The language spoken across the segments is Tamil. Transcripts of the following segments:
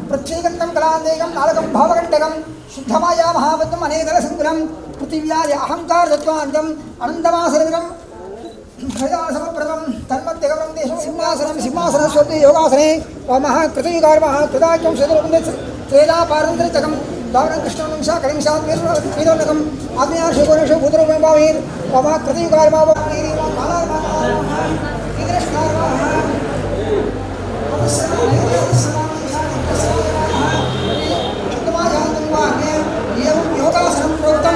प्रत्येकं कलादेकं नालकं भावकण्टकं शुद्धमाया महावद्यम अनेदल संकुलं पृथिव्याय अहंकार तत्वान्तं अनंतमासरविरं हृदासमप्रदं तन्मध्यगमनं देशं सिंहासनं सिंहासनस्वते योगासने वमः कृतयुगार्मः कृताख्यं शतरूपं त्रेला पारन्तरिकं दावनं कृष्णवंशा कलिंशात् वीरोन्नकम् आग्नेयार्षकोणेषु भूतरूपं भावेत् वमः कृतयुगार्मः योगासनं प्रोक्तं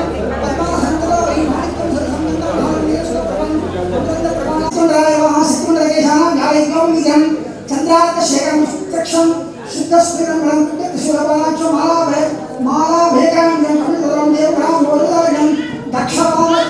चंद्रार्कशेखरं चक्षुं शुद्धस्फुरं सुलभाच माला भेकाण्डं खण्डधरं देवरां मोददानं दक्षवान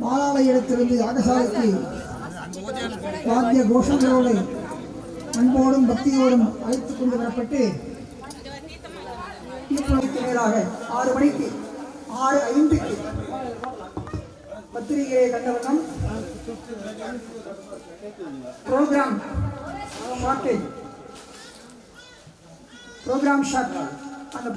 மாலாலயத்திலிருந்து யாகசாலைக்கு வாத்திய கோஷங்களோடு அன்போடும் பக்தியோடும் அழைத்துக் கொண்டு வரப்பட்டு மேலாக 6 மணிக்கு 6:05க்கு பத்திரிகையை கண்டவண்ணம் ப்ரோக்ராம் ஷார்ட் அந்த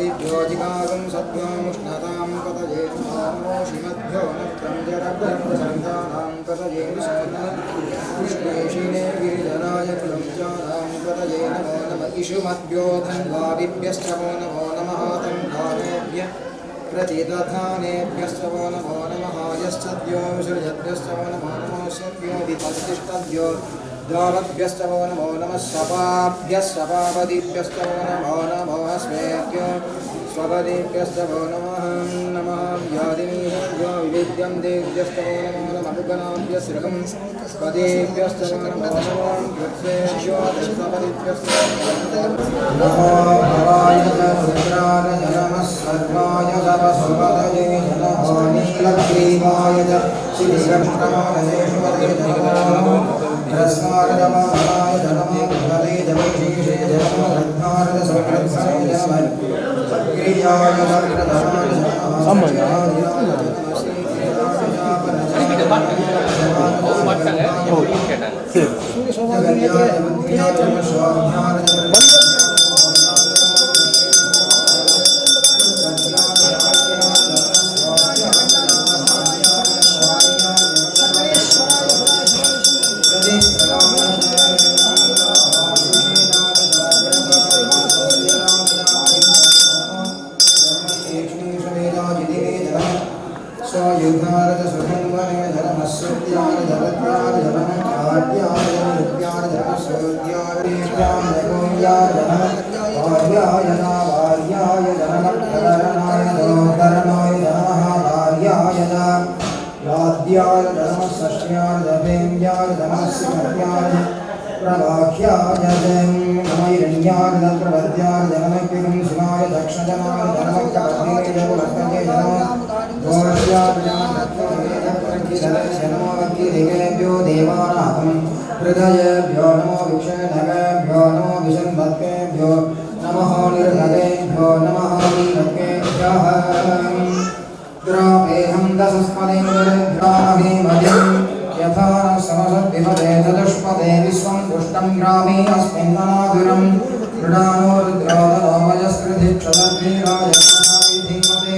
स्वादिभ्योऽधिकागं सद्भ्योमुष्णतां कतये नमो श्रीमद्भ्यो नत्रं जरभ्यप्रसन्तानां कतये विष्णुषिणे गिरिधराय प्रमुचानां कतये नमो नम इषुमद्भ्यो धन्वादिभ्यश्च नमो नमः तन्वानेभ्यः प्रतिदधानेभ्यश्च नमो नमः यश्चद्यो विसृजद्भ्यश्च नमो नमः सद्यो विपतिष्ठद्यो द्वावद्भ्यश्च नमो नमः सपाभ्यः सपापदिभ्यश्च नमो नमः स्वेभ्यो स्वपदिभ्यश्च नमः नमः व्याधिनीभ्यो विविध्यं देभ्यश्च नमो नमः उपगणाभ्यश्रगं पदेभ्यश्च नमो नमः कृत्सेभ्यो दशपदिभ्यश्च नमो भवाय रुद्राय नमः सर्वाय सर्वसुपदये नमो नीलग्रीवाय श्रीकृष्णाय नमो रस्मारदमाय नमो भगवे जगदीशे नमो रत्नारद समृद्धाय नमः सक्रियाय सर्वदाय हृदयेभ्यो नमो विषणगेभ्यो नमो विषन्भक्तेभ्यो नमः निर्नगेभ्यो नमः वीरकेभ्यः द्रापेऽहं दशस्पदेन्द्रभ्यामहीमहिं यथा न समसद्विपदे चतुष्पदे विश्वं पुष्टं ग्रामे अस्मिन्ननादुरं मृडानो रुद्रादनोमयस्कृधिक्षदग्निराय धीमते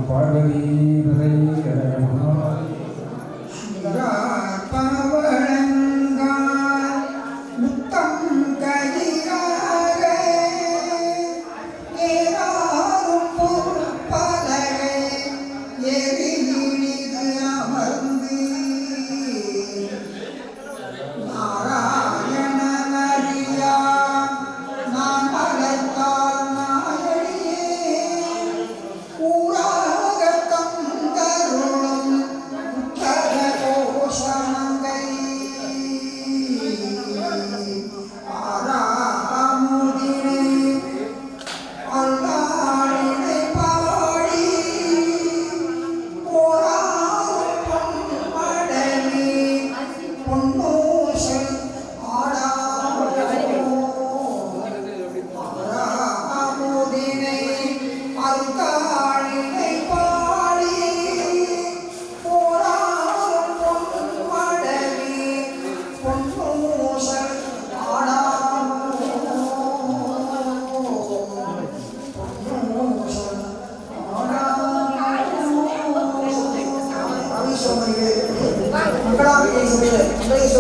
பார்வதி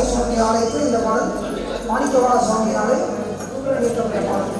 சுவாமி ஆலயத்தில் இந்த பாடல் மாணிக்கவாள சுவாமியாலே இயற்றப்பட்ட பாடல்.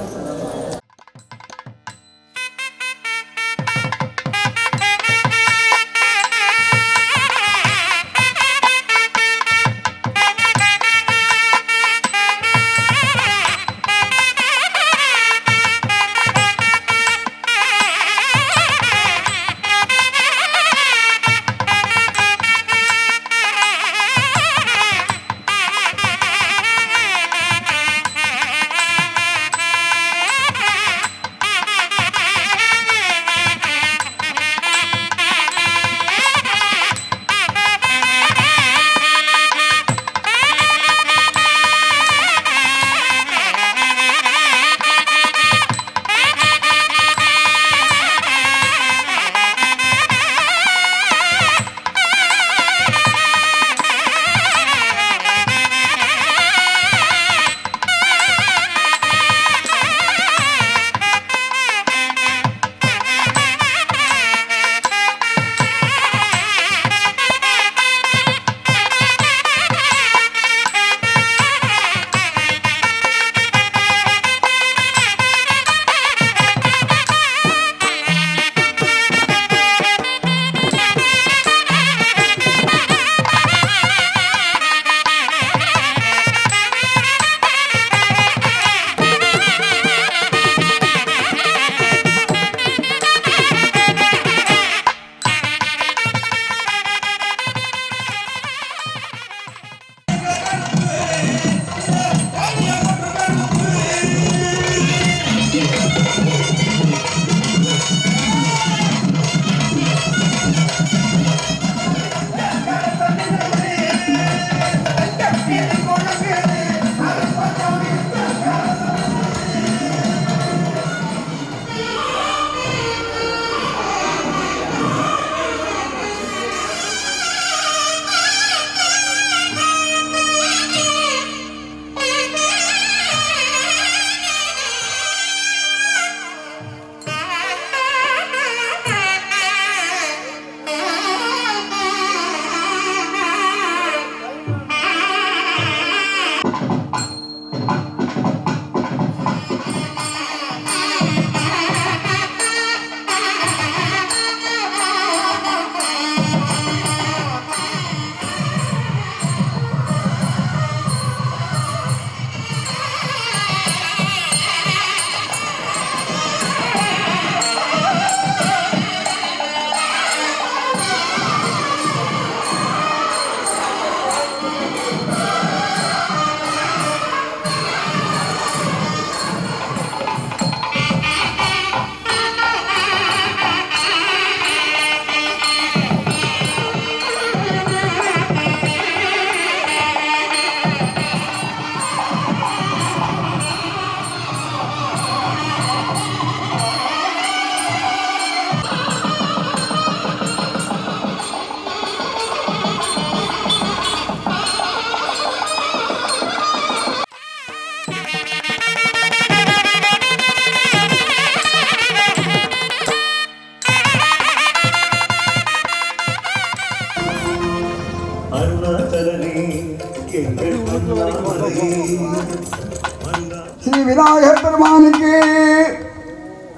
ஸ்ரீ விநாயகர் பெருமானுக்கு,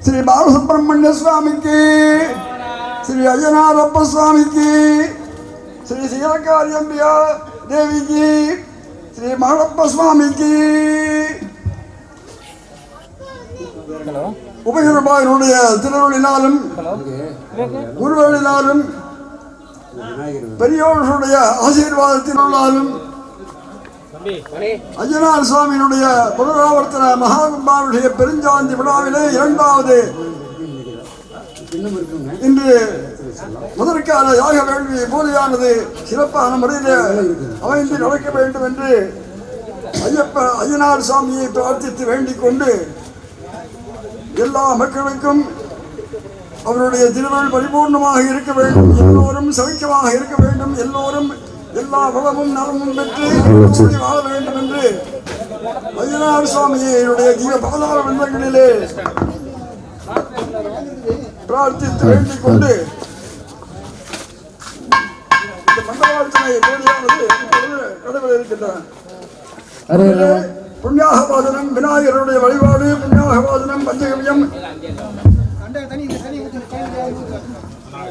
ஸ்ரீ பாலசுப்பிரமணிய சுவாமிக்கு, ஸ்ரீ அய்யனாரப்ப சுவாமிக்கு, ஸ்ரீ சீலக்காரியம்பியா தேவிக்கு, ஸ்ரீ மாடப்ப சுவாமிக்கு, உபயருபாயினுடைய திருவருளினாலும் குருவருளினாலும் பெரியோர்களுடைய ஆசீர்வாதத்தினாலும் அய்யனார் சுவாமியினுடைய புனராவர்த்தன மகாகும்பாவுடைய பெருஞ்சாந்தி விழாவிலே இரண்டாவது இன்று முதற்கான யாக வேள்வி பூஜையானது சிறப்பான முறையில் அமைந்து நடக்க வேண்டும் என்று அய்யனார் சுவாமியை பிரார்த்தித்து வேண்டிக் கொண்டு எல்லா மக்களுக்கும் அவருடைய திருவருள் பரிபூர்ணமாக இருக்க வேண்டும், எல்லோரும் சௌக்கியமாக இருக்க வேண்டும், எல்லோரும் எல்லா வளமும் நலமும் பெற்று வாழ வேண்டும் என்று அய்யனார் சுவாமியுடைய ஜீவ பாதார விந்தங்களிலே பிரார்த்தித்து வேண்டிக் கொண்டு இந்த மண்டபார்த்தனை போலியானது கடவுள் இருக்கின்றன. புண்ணியாகவாதனம் விநாயகருடைய வழிபாடு, புண்ணியாகவாதனம் பஞ்சகவியம்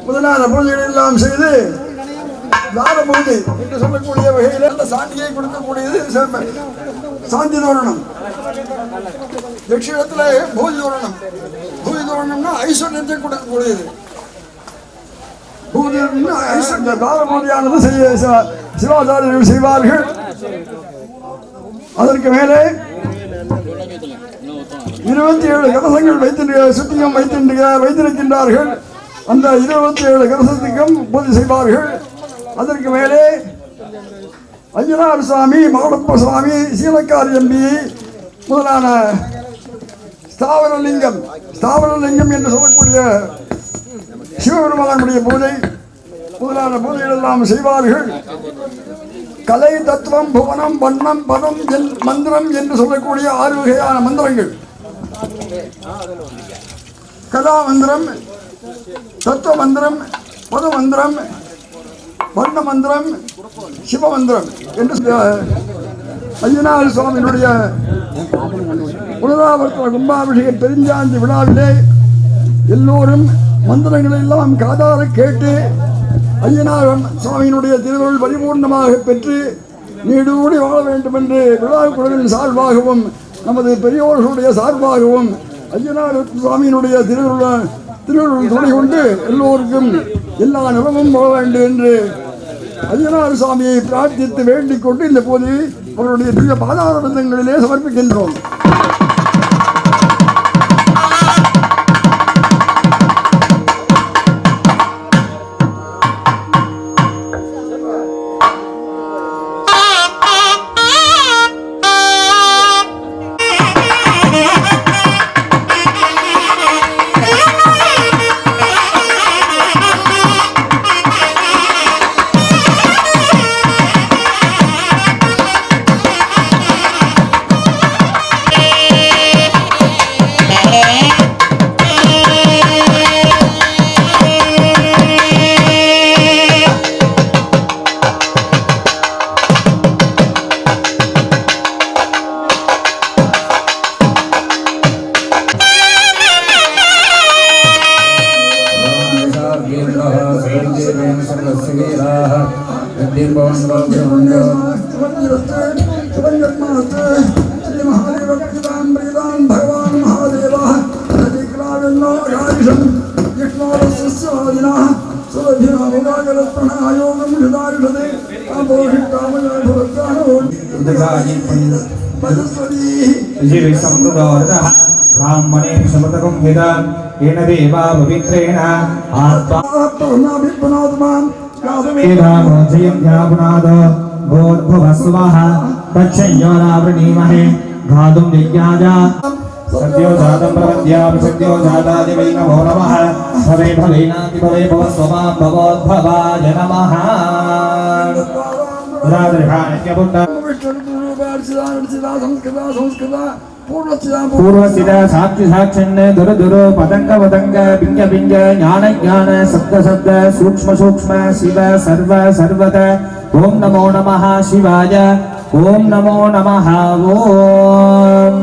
முதலான பூஜைகள் எல்லாம் செய்து தார பூஜை என்று சொல்லக்கூடிய வகையில் சாந்தியை கொடுக்கக்கூடியது சாந்தி தோரணம். தட்சிணத்துல பூஜை தோரணம். பூஜை தோரணம்னா ஐஸ்வர்யத்தை கொடுக்கக்கூடியது. பூஜை தார பூஜையானது சிவாச்சாரியர்கள் செய்வார்கள். அதற்கு மேலே 27 கலசங்கள் சுத்தியம் வைத்திருக்கின்றார்கள். அந்த 27 கலசத்துக்கும் பூஜை செய்வார்கள். அதற்கு மேலே அய்யனார் சுவாமி, மாடப்ப சுவாமி, சீலக்காரியம்பி முதலான ஸ்தாவரலிங்கம் என்று சொல்லக்கூடிய சிவபெருமானுடைய பூஜை முதலான பூஜைகள் எல்லாம் செய்வார்கள். கலை, தத்துவம், புவனம், வண்ணம், பதம், மந்திரம் என்று சொல்லக்கூடிய 6 வகையான மந்திரங்கள், கலா மந்திரம், தத்துவ மந்திரம், பத மந்திரம், வர்ண மந்திரம், சிவ மந்திரம் என்று அய்யனார் சுவாமியினுடைய புனராவர்த்தன கும்பாபிஷேக பெருஞ்சாந்தி விழாவிலே எல்லோரும் மந்திரங்களை எல்லாம் காதார கேட்டு அய்யனார் சுவாமியினுடைய திருவருள் பரிபூர்ணமாக பெற்று நீடூடி வாழ வேண்டும் என்று விழா குழுவின் சார்பாகவும் நமது பெரியோர்களுடைய சார்பாகவும் அய்யனார் சுவாமியினுடைய திருவருள் துணை கொண்டு எல்லோருக்கும் எல்லா நிலமும் வாழ வேண்டும் என்று அய்யனார் சுவாமியை பிரார்த்தித்து வேண்டிக் கொண்டு இந்த போது அவருடைய திவ்ய பாதார பந்தங்களிலே சமர்ப்பிக்கின்றோம். ब्राह्मणे समतकं वेदान् येन देवा पवित्रेण आत्मानोजयं घातुं यज्ञाजा सत्यो जातं प्रपद्यामि सत्यो जातादिवै नमो नमः भवे भवेनाति भवे भवस्वमा भवोद्भवाय नमः पूर्वसिदा साक्षि साक्षन् दुर दुर पतंग पतंग पिंग पिंग ज्ञान ज्ञान शब्द शब्द सूक्ष्म सूक्ष्म शिव सर्व सर्वत ओम नमो नमः शिवाय ओम नमो नमः ओम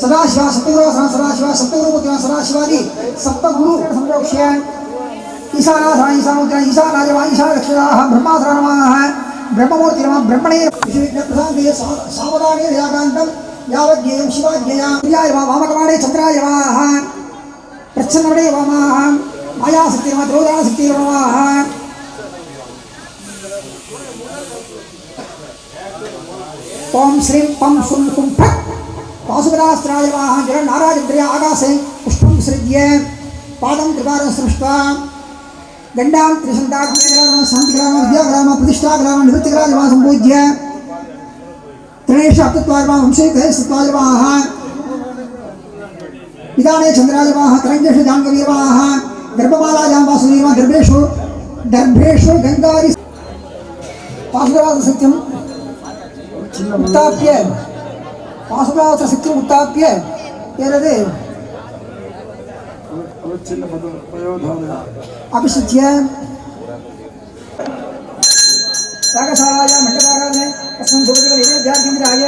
सदाशिवा सदाशिवा सप्तगुरु सदाशिवादी सप्तगुरु संप्रोक्ष्य ईशानाथ ईशानोत्तरा ईशानाजवा ईशानक्षराः ब्रह्मासरा नमः ब्रह्ममूर्ति नमः ब्रह्मणे विष्णुप्रसादे सावधाने यागान्तं यावज्ञेयं शिवाज्ञया प्रियाय वामकमाणे चन्द्राय नमः प्रच्छन्नवणे वामः मायाशक्ति नमः द्रोदाशक्ति नमः ओम श्रीं पं सुं कुं फट् पाशुपदास्त्रायवाः जलनाराजन्द्रया आकाशे पुष्पं सृज्य पादं कृपारं सृष्ट्वा गण्डां त्रिशन्ताग्रामं शान्तिग्रामं विद्याग्रामं प्रतिष्ठाग्रामं निवृत्तिग्रामं सम्पूज्य त्रिणेषु अप्तत्वार्वां वंशैकैस्तत्वार्वाः पिदाने चन्द्रार्वाः तरङ्गेषु जाह्नवीर्वाः गर्भमालायां वासुवीर्वाः दर्भेषु गङ्गारि पाशुपदासत्यम् उत्थाप्य पाशुपदासत्यम् उत्थाप्य एतद् अभिषिच्य रागशालायां मण्डपाराधने अस्मिन् भूपतिवरेभ्यार्घ्यमिदाय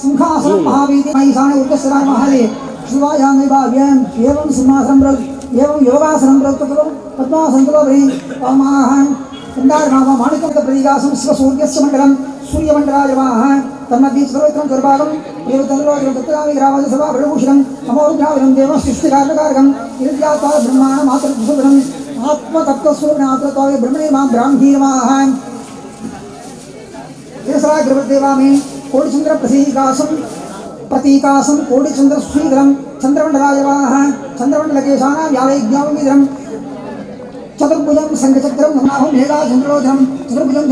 सिंहासन महावीर महिषाने उद्देश्य महादेव शिवायां भाव्यं एवं सिंहासनं एवं योगासनं प्रवर्तकं पद्मासनं भवे पामाहं चंदारनाम माणिक्यं प्रतीकासं शिवसूर्यस्य मण्डलं सूर्यमण्डलायवाः तन्मध्ये सर्वत्रं दुर्भागं देवतन्द्रोजं तत्रामि ग्रामज सभा ब्रह्मभूषणं अमोरुद्रावरं देवं सृष्टिकारणकारकं इन्द्रियात्मा ब्रह्माणं मातृभूषणं आत्मतत्त्वस्वरूपनाथत्वाय ब्रह्मणे मां ब्राह्मीर्माः यशरा ग्रहदेवामि कोटिचंद्र प्रतीकासं कोटिचंद्र श्रीधरं चंद्रमंडलायवाः चंद्रमंडलकेशानां यावैज्ञावमिदरं चतुर्भुजं संघचक्रं नमाहो मेघा चंद्रोधरं चतुर्भुजं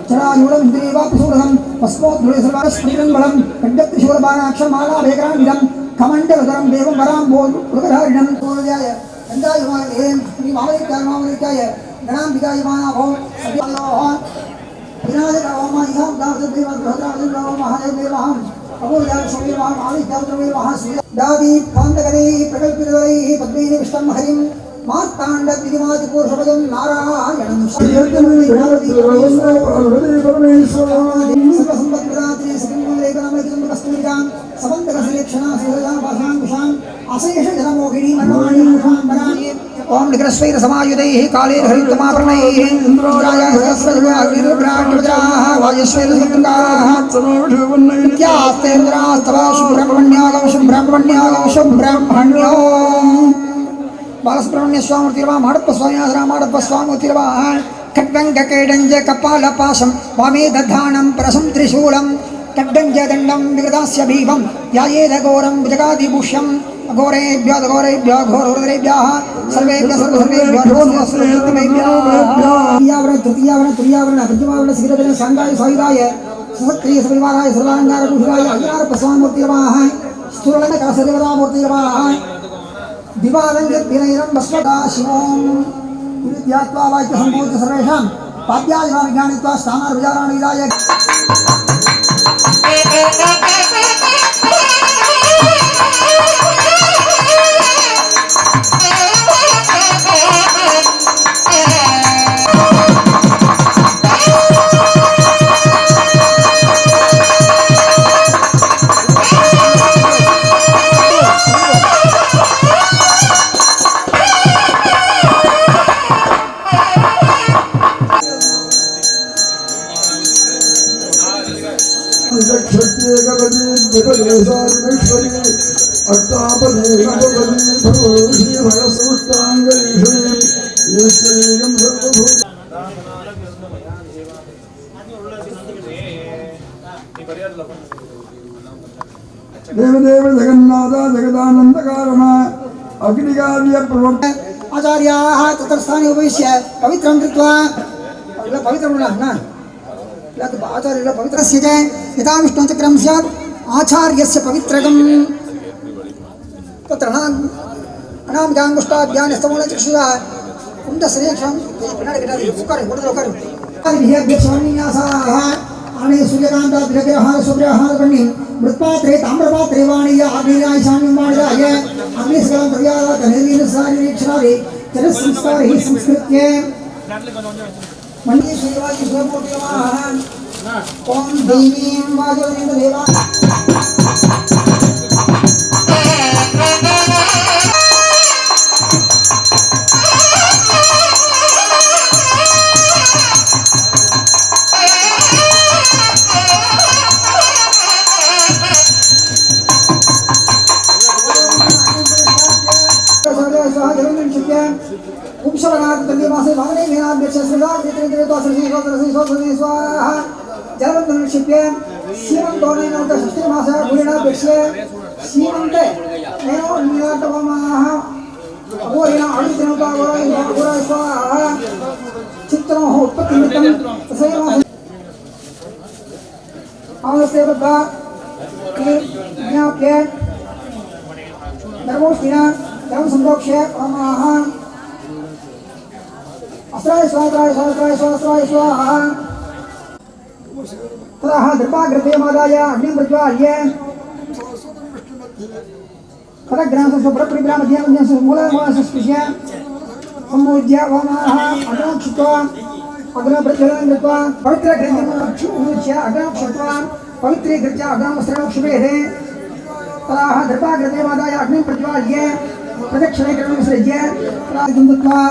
जरायुडं इन्द्रियवापसूरहं भस्मोद्धुले सर्वास्फुटितं खड्गत्रिशूलबाणाक्षं मालाभेकरान्वितं कमण्डलधरं देवं वरां मृगधारिणं पूर्वजाय गन्धायुमाय श्रीमामलिकाय गणाम्बिकाय मानाभो सव्यायोः विनायक ओम इहां दासदेव भद्रादेव महादेवहं अबोधार समीरवां आदित्यावत्रमेवः दादी पांडकरे प्रकल्पितरे पद्मेन विष्णं हरिं मार्ताण्ड दिवाति पुरुषपदं नारायणं सर्वसंपत्प्रदात्री सकिंलेखनमैकं कस्तूरिकां समन्तकसलेक्षणा श्रीरजां भाषां विशां अशेष जनमोहिनी मनोमणि मुखाम्बराणि ओम निग्रस्वैर समायुधैः कालेन हरितमाप्रणैः इन्द्राय सहस्रजुगाग्निरुद्राण्यवज्राः वायुस्वैर सत्तुङ्गाः नित्यास्तेन्द्रास्तव शुब्रह्मण्यागं शुब्रह्मण्यो बालसुब्रह्मण्य स्वामीर्तिर्वा माडप्पस्वामी माडप्पस्वामीर्तिर्वा खड्गङ्गकेडञ्ज कपालपाशं वामे दधानं परसं त्रिशूलं खड्गञ्ज दण्डं विगदास्य भीमं ध्यायेदघोरं भुजगादिभूष्यम् अघोरेभ्यः घोररुद्रेभ्यः सर्वेभ्यः तृतीयावरण तुरीयावरण पंचमावरण श्रीरवरण सांगाय सायुधाय ससक्रिय सविवाराय सर्वांगारभूषणाय अज्ञानप्रस्वामूर्तिर्वाः स्थूलनकसदेवतामूर्तिर्वाः दिवालङ्घ्यद्भिनैरं भस्मदा शिवों विद्यात्वा वाक्यसम्भूत सर्वेषां पाद्यादिनां ज्ञानित्वा स्थानार्विचाराणि विदाय देवदेव जगन्नाथ जगदानंद कारण अग्निकार्य प्रवर्तक आचार्याः तत्रस्थाने उपविश्य पवित्रं कृत्वा पवित्रं न आचार्य पवित्रस्य च यथा विष्णुचक्रं स्यात् आचार्यस्य पवित्रकं तत्र अनामिकाङ्गुष्टाभ्यानस्तमूलचक्षुषा कुण्डश्रेक्षं आने सूर्यकान्ताग्रहार सूर्यहार बन्नी मृत्पात्रे ताम्रपात्रे वाणीय आग्नेयाय शाम्यं वाणियाय अग्निस्कलं प्रव्यावात निर्वीरसारिणीक्षणारे चरसंस्कारैः संस्कृत्य मन्ये श्रीवाजी स्वमूर्ति नमः ओम देवीं वाजवनेन्द्र देवा जलबंधनक्षिप्य सीमंतोनेन षष्ठीमास गुणेनापेक्ष्य सीमंते नैनो निराटवमाः अघोरेण अणुदिनोपागोराय स्वाहा चित्तनोः उत्पत्तिनिमित्तं तस्यैव आवस्ते बद्धा ज्ञाप्य नर्मोष्टिना धर्म संप्रोक्ष्य अमाः अस्त्राय स्वाहा ततः दृपाग्रतेमादाय अग्निं प्रज्वाल्य तदग्रामस्य मूलमूलसस्पृश्य सम्मोज्य वामाः अग्नं क्षिप्त्वा अग्नप्रज्वलनं कृत्वा पवित्रग्रन्थिमुच्य अग्नं क्षिप्त्वा पवित्रे कृत्य अग्नवस्त्रं क्षिपेः ततः दृपाग्रतेमादाय अग्निं प्रज्वाल्य प्रदक्षिणेकरणं सृज्य प्रागं दत्त्वा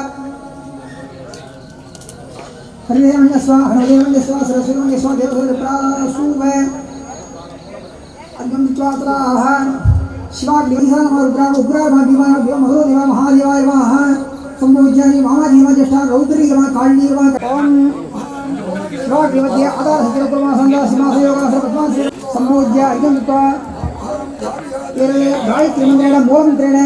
हरिदेवन्यस्व हनुदेवन्यस्व सरस्वतीवन्यस्व देवसुरप्रासूवे अर्घ्यमित्वात्राः शिवाग्निवंशानमरुद्रा उग्राभीमा मधुदेव महादेवाय नमः सम्पूज्यानि मामाजीव ज्येष्ठा रौद्रीगम काळीगम ओम शिवाग्निमध्ये आधारसंकल्पमासंदासिमासयोगासनपद्मासि सम्पूज्य अर्घ्यमित्वा गायत्रीमन्त्रेण मूलमन्त्रेण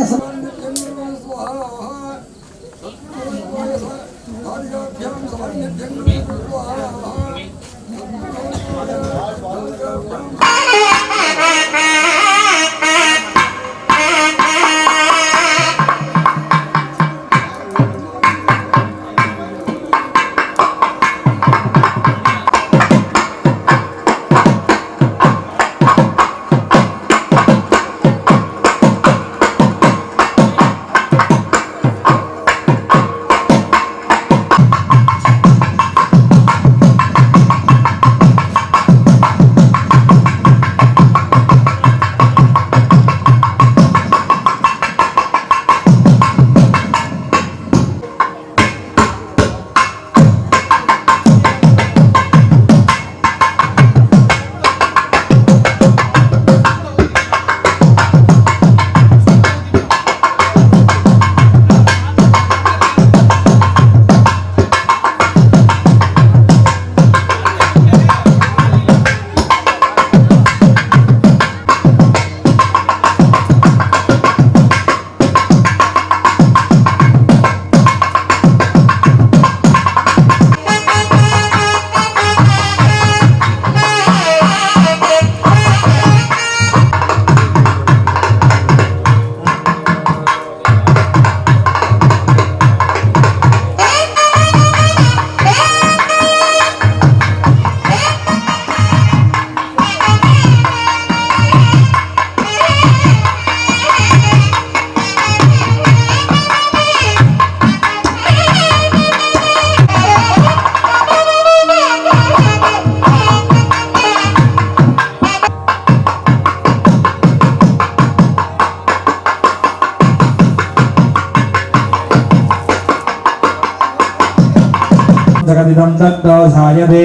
जगदिदं तद्दोषायते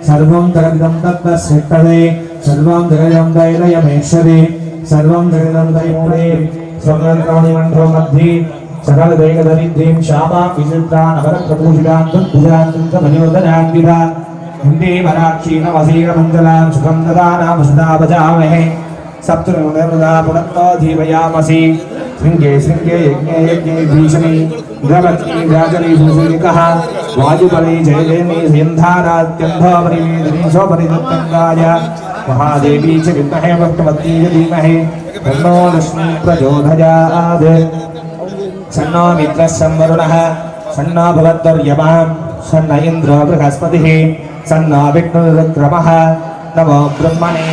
सर्वं जगदिदं तद्दश्रिक्तते सर्वं जगदिदं दैलयमेष्यते सर्वं जगदिदं दैमूले स्वगर्गमणिमण्डो मध्ये सकलदैकदरिद्रीं श्यामां विचित्रान् अवरप्रभूषितान् तद्भुजान् तन्तमयोधनान् विधान् हिन्दे वराक्षीणमसीरमञ्जलां सुखं ददानां सदा भजामहे सप्तनुर्मृदा पुनत्तो धीमयामसि शृङ्गे शृङ्गे यज्ञे यज्ञे भीषणे द्रवती राजनी सुसूलिकः वायुबले जयलेनी सयन्धारात्यन्धोपरिवेदिनी सोपरिदत्तङ्गाय महादेवी च विद्महे भक्तवती च धीमहि तन्नो लक्ष्मी प्रचोदयात् सन्नो मित्रः संवरुणः सन्नो भगवद्वर्यमां सन्न इन्द्रो बृहस्पतिः सन्नो विष्णुरुक्रमः नमो ब्रह्मणे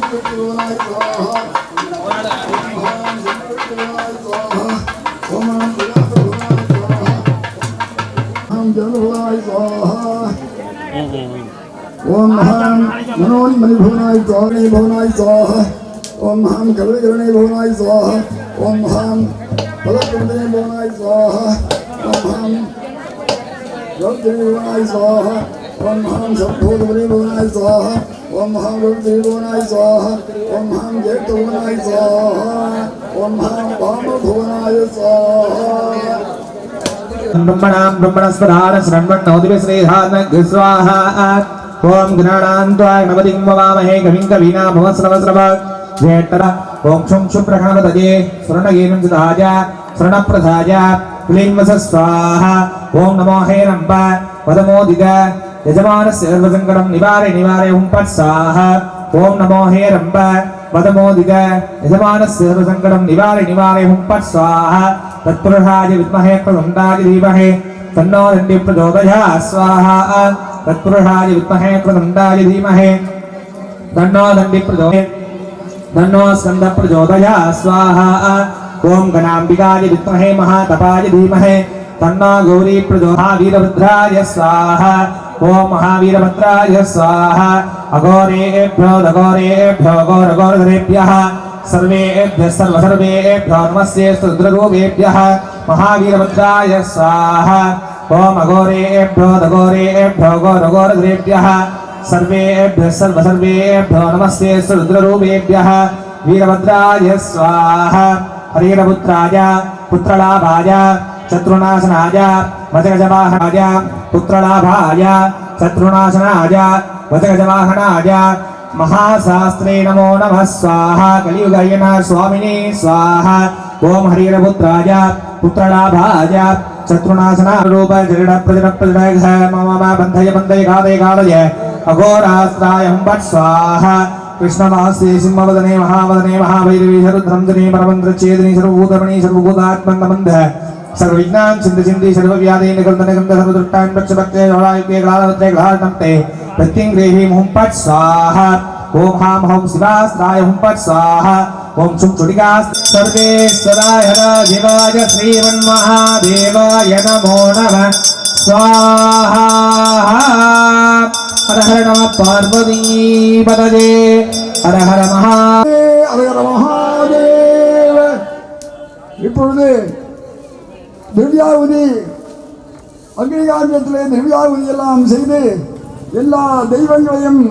ओम महान मनोन्मणि भुवनाय स्वाहा भुवनाय स्वाहा ओम महान कवलकरणे भुवनाय स्वाहा ओम महान फलकुंडे भुवनाय स्वाहा ओम महान रौद्रे भुवनाय स्वाहा ओम महान संभोगवरे भुवनाय स्वाहा ओम महान रौद्रे भुवनाय स्वाहा ओम महान जेठ भुवनाय स्वाहा ओम महान वाम भुवनाय स्वाहा ब्रह्मणां ब्रह्मणस्पदान श्रवणोदिवे श्रीधानग स्वाहा ओम गणानान्त्वाय नवदिं ववामहे कविं कवीनामवस्रवस्रव जेठरा ओम शुं शुभ्रहणवदये स्वर्णगेनं सुधाय स्वर्णप्रधाय क्लीं वस स्वाहा ओम नमो हे रम्ब वदमोदित यजमानस्य सर्वसङ्कटं निवारे निवारे हुं पट् स्वाहा ओम नमो हे रम्ब वदमोदित यजमानस्य सर्वसङ्कटं निवारे निवारे हुं पट् स्वाहा तत्पुरुषाय विद्महे प्रदण्डाय धीमहि तन्नो दण्डी प्रचोदयात् स्वाहा तत्पुरुषाय विद्महे प्रदण्डाय धीमहि तन्नो दण्डी प्रचोदयात् तन्नो स्कन्द प्रचोदयात् स्वाहा ओम गणाम्बिकाय विद्महे महातपाय धीमहि तन्नो गौरी प्रचोदयात् वीरभद्राय स्वाहा ओम महावीरभद्राय स्वाहा अघोरेभ्यो घोरघोरधरेभ्यः सर्वेभ्यः सर्वेभ्यो नमस्ते रुद्ररूपेभ्यः महावीरभद्राय स्वाहा ओम अघोरेभ्यो घोरघोरधरेभ्यः सर्वेभ्यः सर्वेभ्यो नमस्ते रुद्ररूपेभ्यः वीरभद्राय स्वाहा हरिहरपुत्राय पुत्रलाभाय शत्रुनाशनाय वजगजवाहनाय पुत्रलाभाय शत्रुनाशनाय वजगजवाहनाय महाशास्त्रे नमो नमः स्वाहा कलियुगयना स्वामिने स्वाहा ओम हरिहरपुत्राय पुत्रलाभाय शत्रुनाशनारूप जगड प्रजड मम बन्धय बन्धय गादय गादय अघोरास्त्राय हुं पट् स्वाहा कृष्णवास्ते सिंहवदने महावदने महाभैरवी शरुद्रं जने परमन्त्रच्छेदिनी सर्वभूतमणि सर्वभूतात्मन्नबन्ध सर्वविज्ञान सिंधु सिंधि सर्वव्याधि निगन्ध निगन्ध सर्वदृष्टान् प्रक्षभक्ते जोडायुक्ते ग्लालवत्रे ग्लालटन्ते प्रत्यङ्ग्रेहि हुं पट् स्वाहा ओम हां हौं शिवास्त्राय हुं पट् स्वाहा ओम शुं चुडिकास् सर्वेश्वराय हरदेवाय श्रीमन्महादेवाय नमो नमः स्वाहा हर हर नमः पार्वतीपतये हर हर महादेव இப்பொழுது திவ்யாவுதி அக்னிகாரியத்திலே திவ்யாவுதி எல்லாம் செய்து எல்லா தெய்வங்களையும்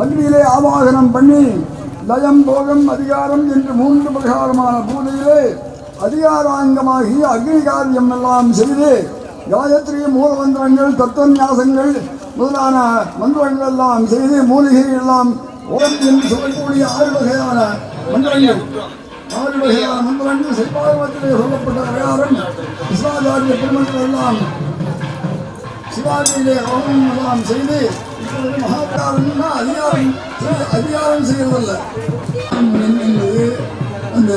அக்னியிலே ஆவாகனம் பண்ணி லயம் போகம் அதிகாரம் என்று 3 பிரகாரமான பூஜையிலே அதிகாராங்கமாகி அக்னிகாரியம் எல்லாம் செய்து காயத்ரி மூலமந்திரங்கள் தத்துவநியாசங்கள் முதலான மந்திரங்கள் எல்லாம் செய்து மூலிகைகள் எல்லாம் ஓம் என்று சொல்லக்கூடிய 6 வகையான மந்திரங்கள் 6 வகையான மந்திரங்கள் சிவாகமத்திலே சொல்லப்பட்ட பிரகாரம் விஸ்வாச்சாரிய பெருமக்கள் எல்லாம் சிவாஜியிலே ஓம் எல்லாம் செய்து இப்பொழுது மகாபாரதம்னா அதிகாரம் செய்வதல்ல என்பது அந்த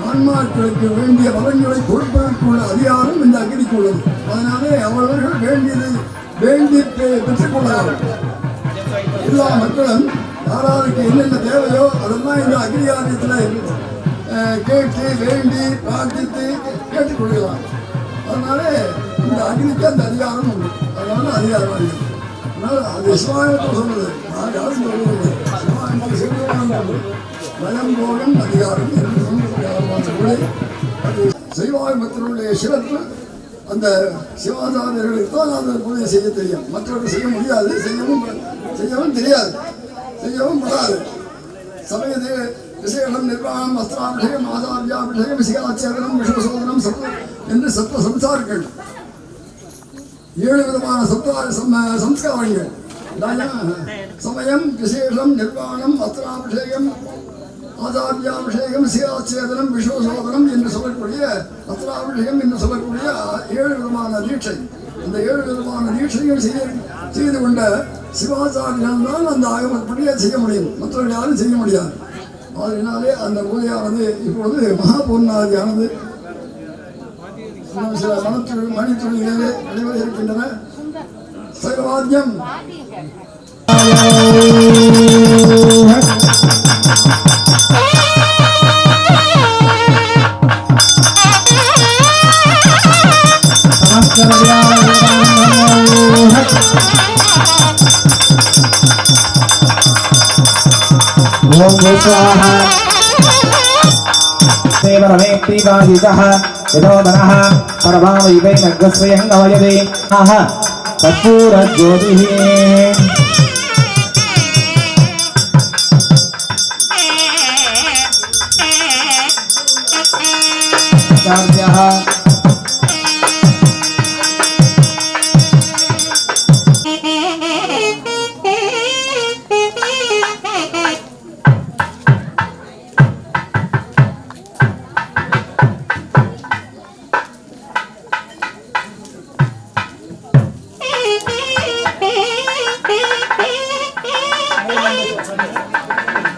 ஆன்மாக்களுக்கு வேண்டிய பலன்களை கொடுப்பதற்குள்ள அதிகாரம் இந்த அக்னிக்கு உள்ளது. அதனாலே அவர்கள் வேண்டியதை வேண்டி பெற்றுக் கொள்ளலாம். எல்லா மக்களும் யாராருக்கு என்னென்ன தேவையோ அதெல்லாம் இந்த அக்னிகாரியத்தில் கேட்டு வேண்டி பிரார்த்தித்து கேட்டுக்கொள்ளலாம். அதனால இந்த அக்னிக்கு அந்த அதிகாரம் உண்டு. அதனால அதிகாரம் இல்லை. அதனால் அது சிவாயத்தில் சொன்னது. நான் யாரும் சொல்லுவது சிவாயத்தில் செய்வது பயம் போகம் அதிகாரம் என்று சொன்னது. அது சைவாயமத்தினுடைய சிறப்பு அந்த சிவாச்சாரியர்களுக்கு தான் அந்த பூஜை செய்ய தெரியும். மற்றவர்கள் செய்ய முடியாது, செய்யவும் தெரியாது, செய்யவும் படாது. சமயதே விசேஷம் நிர்வாகம் வஸ்திராபிஷேகம் ஆசாரியாபிஷேகம் சிகாச்சேகனம் விஸ்வசோதனம் என்று சப்த சம்சார்கள் 7 விதமான சம்ஸ்காரங்கள் சமயம் விசேஷம் நிர்வாணம் வஸ்திராபிஷேகம் ஆசாரியாபிஷேகம் சிகாச்சேதனம் விஸ்வசோதனம் என்று சொல்லக்கூடிய வஸ்திராபிஷேகம் என்று சொல்லக்கூடிய 7 விதமான தீட்சை. அந்த 7 விதமான தீட்சைகள் செய்து கொண்ட சிவாச்சாரியர்கள் தான் அந்த ஆகமப்படியே செய்ய முடியும். மற்றவர்கள் யாரும் செய்ய முடியாது. அதனாலே அந்த பூஜையானது இப்பொழுது மகாபூர்ணாதியானது சில மணித்துறைகளே நடைபெற இருக்கின்றன. சைவாத்தியம் स्वाहा देवरमेक्तिवादितः यदोदनः परमावैवैनग्रस्वयङ्गवयदे कर्पूरज्योतिः आचार्यः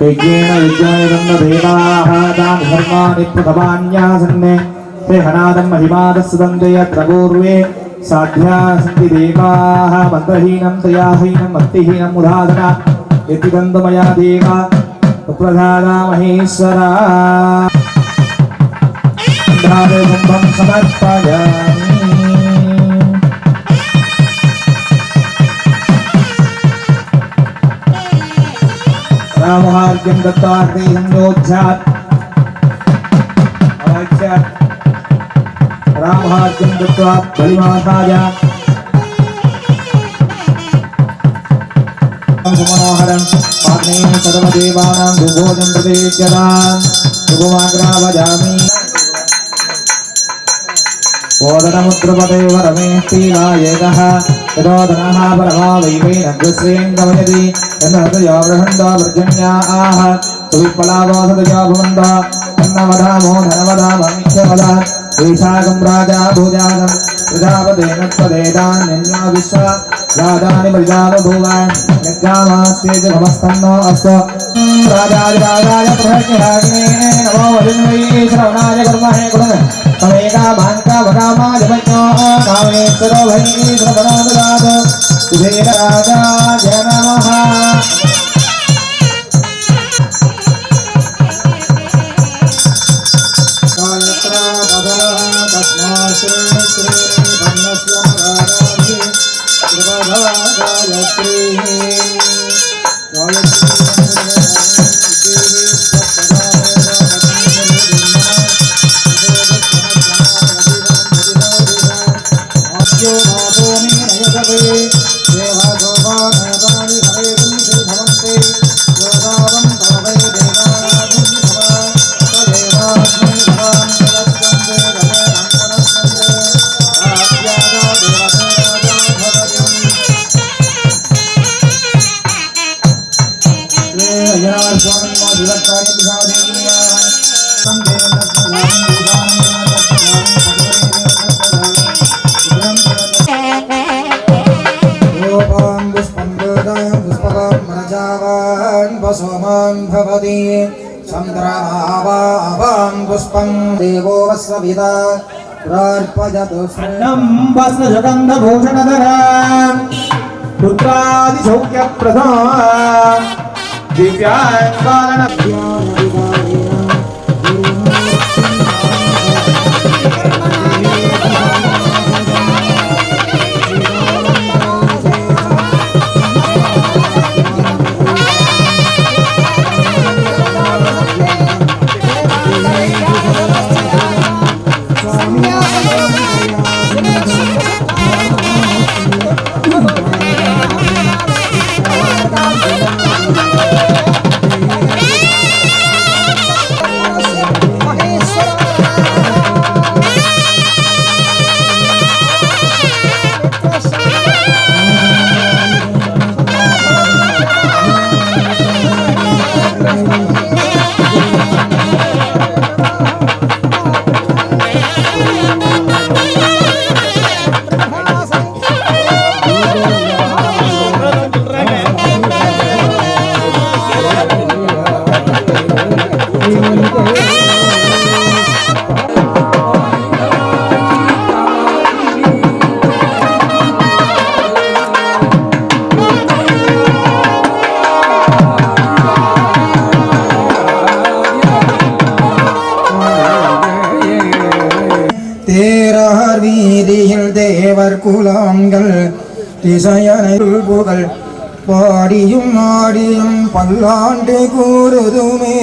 यज्ञेन विद्यायदन्नदेवाः तानि धर्माणि प्रथमान्यासन्ने ते हनादं महिमादस्सुदन्ते यत्र पूर्वे साध्या सन्ति देवाः मन्त्रहीनं तयाहीनं मत्तिहीनं मुधादना यत्तिदन्तु मया देवा प्रसादा महेश्वरा कुम्भं समर्पयामि रामहार्घ्यं दत्तार्थे संयोध्यात् रामहार्घ्यं दत्त्वा बलिमासाय मनोहरं पाग्नेन सर्वदेवानां भूभोजं प्रतीच्यताम् शुभमाग्रावजामि ओदनमुद्रपदे वरमेऽस्तीवायेदः यदोदनः परमावैवैनग्रस्रेऽङ्गमयति यन्नहृदयो बृहन्तो पर्जन्याः सुविप्पलावोऽसदयो भवन्तो तन्नवधामो धनवधाममित्यवद ऐषाकं राजा भुजागं प्रजापतेन त्वदेतान्यन्यो विश्वा जातानि परिजाबभूव यज्ञामास्ते च भवस्तन्नो अस्तु राजाधिराजाय प्रहज्ञरागिने नमो वरुणै श्रवणाय कुर्महे कुरुन् तमेका भाङ्का भगामाय वज्ञो कामेश्वरो भैः श्रवणो ददातु कुबेर राजाय नमः पुष्पं देवो वस्वविदा प्रार्पयतु स्वर्णं वस्त्रजगन्धभूषणधरा पुत्रादिसौख्यप्रदा தேரர் வீதியில் தேவர் குலங்கள் திசையனை புகழ் பாடியும் ஆடியும் பல்லாண்டு கூறுதுமே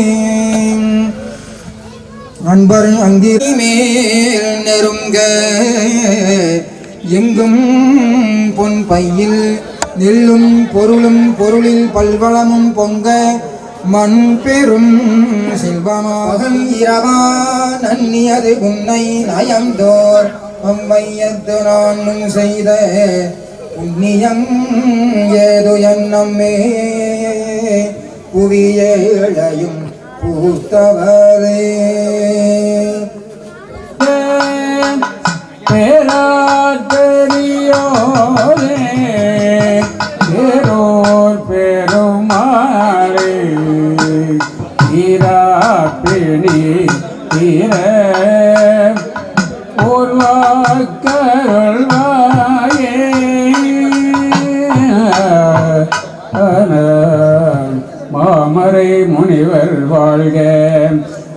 அன்பர் அங்கிரி மேல் நெருங்க எங்கும் பொன் பையில் நெல்லும் பொருளும் பொருளில் பல்வளமும் பொங்க மண் பெரும் செல்வமாகும் இரவா நன்னியது உன்னை நயந்தோர் அம்மையத்து நானும் செய்த புண்ணியம் ஏது என்னம்மே புவியேழையும் பூத்தவரே பேராற்றோரே பேரோர் பெருமாளே ஈராப்பிணி தீர ஒருவாக்கருள்வாயே மாமரை முனிவர் வாழ்க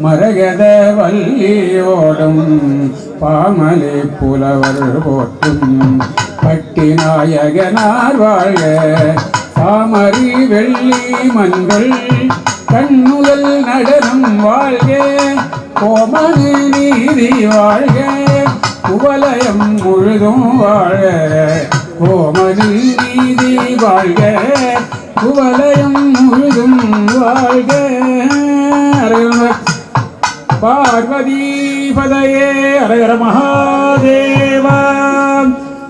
மரகத வல்லியோடும் பாமலை புலவர் போற்றும் பட்டிநாயகனார் வாழ்க பாமரி வெள்ளி மங்கள் கண்ணுதல் நடனம் வாழ்க கோமனு நீதி வாழ்க குவலயம் முழுதும் வாழ்க கோமனு நீதி வாழ்க குவலயம் முழுதும் வாழ்க பார்வதி பதையே அரகர மகாதேவா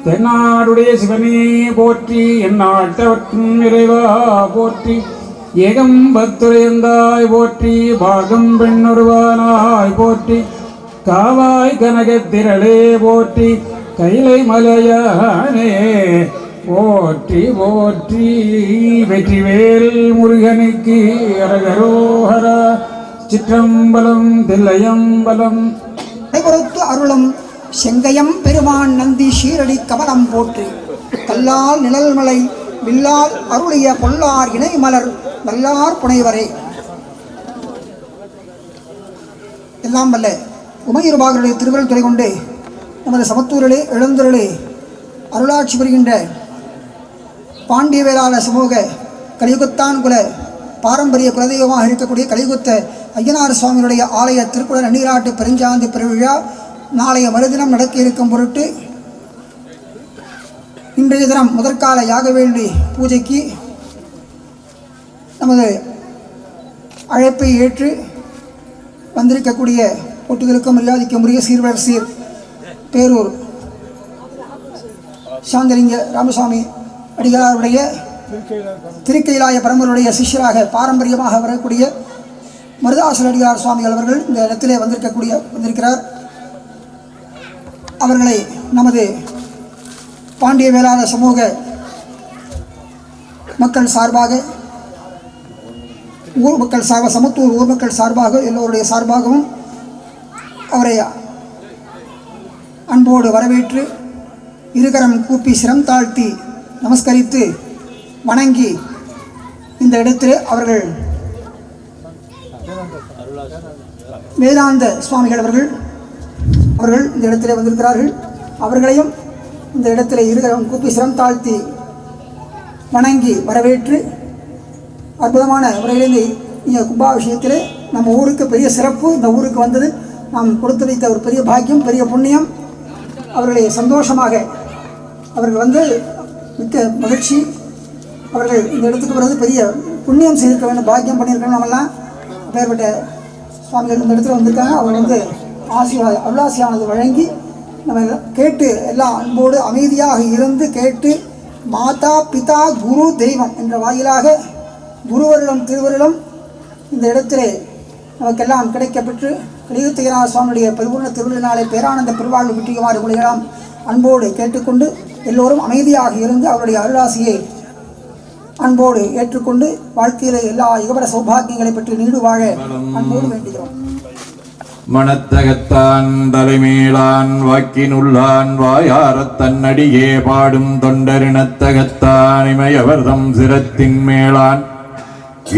தென்னாடுடைய சிவனே போற்றி எந்நாட்டவற்றும் இறைவா போற்றி ஏகம் பத்துரையந்தாய் போற்றி பாகம் பெண்ணொருவானாய் போற்றி காவாய் கனகத்திரளே போற்றி கைலை மலையானே போற்றி போற்றி வெற்றிவேல் முருகனுக்கு அரகரோஹரா சிற்றம்பலம் தில்லையம்பலம் பொறுத்து அருளும் செங்கையம் பெருமான் நந்தி ஷீரடி கமலம் போற்றி கல்லால் நிழல்மலை வில்லால் அருளிய பொல்லார் இணை மலர் நல்லார் புனைவரே. எல்லாம் வல்ல உமையுருபாகருடைய திருவிழல் துறை கொண்டு நமது சமத்தூரிலே எழுந்தருளே அருளாட்சி புரிகின்ற பாண்டிய வேளாள சமூக கலியுகத்தான் குல பாரம்பரிய குலதெய்வமாக இருக்கக்கூடிய கலியுகத்த ஐயனார் சுவாமியுடைய ஆலய திருக்குட நன்னீராட்டு பெருஞ்சாந்தி பெருவிழா நாளைய மறுதினம் நடக்க இருக்கும் பொருட்டு இன்றைய தினம் முதற்கால யாகவேள்வி பூஜைக்கு நமது அழைப்பை ஏற்று வந்திருக்கக்கூடிய போட்டுகளுக்கும் மரியாதைக்கும் உரிய சீர்வர் சீர் பேரூர் சாந்தலிங்க ராமசாமி அடிகளாருடைய திருக்கைலாய பரம்பருடைய சிஷ்யராக பாரம்பரியமாக வரக்கூடிய மருதாசல் அடிகளார் சுவாமிகள் அவர்கள் இந்த இடத்திலே வந்திருக்கிறார். அவர்களை நமது பாண்டிய வேளாள சமூக மக்கள் சார்பாக ஊர் மக்கள் சார்பாக சமத்தூர் ஊர் மக்கள் சார்பாக எல்லோருடைய சார்பாகவும் அவரை அன்போடு வரவேற்று இருகரம் கூப்பி சிரம் தாழ்த்தி நமஸ்கரித்து வணங்கி இந்த இடத்தில் அவர்கள் வேதாந்த சுவாமிகள் அவர்கள் இந்த இடத்திலே வந்திருக்கிறார்கள். அவர்களையும் இந்த இடத்திலே இருகரம் கூப்பி சிரம் தாழ்த்தி வணங்கி வரவேற்று அற்புதமான முறையிலே இந்த கும்பாபிஷேகத்திலே நம்ம ஊருக்கு பெரிய சிறப்பு, இந்த ஊருக்கு வந்தது நாம் கொடுத்து வைத்த ஒரு பெரிய பாக்கியம், பெரிய புண்ணியம். அவர்களை சந்தோஷமாக அவர்கள் வந்து மிக்க மகிழ்ச்சி. அவர்கள் இந்த இடத்துக்கு வருவது பெரிய புண்ணியம் செய்திருக்க வேண்டும், பாக்கியம் பண்ணியிருக்கணும். நம்மெல்லாம் பேர்பட்ட சுவாமிகள் இந்த இடத்துல வந்திருக்காங்க. அவங்க வந்து அருளாசியானது வழங்கி நம்ம கேட்டு எல்லாம் அன்போடு அமைதியாக இருந்து கேட்டு மாதா பிதா குரு தெய்வம் என்ற வாயிலாக குருவருடம் திருவருடம் இந்த இடத்திலே நமக்கெல்லாம் கிடைக்கப்பெற்று கலியுகத்தியனார் சுவாமியுடைய பரிபூர்ண திருவிழாவை பேரானந்த பெருவாழ்வு பெற்றியுமாறு உலகெல்லாம் அன்போடு கேட்டுக்கொண்டு எல்லோரும் அமைதியாக இருந்து அவருடைய அருளாசியை அன்போடு ஏற்றுக்கொண்டு வாழ்க்கையில் எல்லா இகபர சௌபாகியங்களை பற்றி நீடு வாழ அன்போடு வேண்டுகிறோம். மனத்தகத்தான் தலைமேலான் வாக்கினுள்ளான் வாயாரத் தன்னடியே பாடும் தொண்டரினத்தகத்தான் இமையவர்தம் சிரத்தின் மேலான்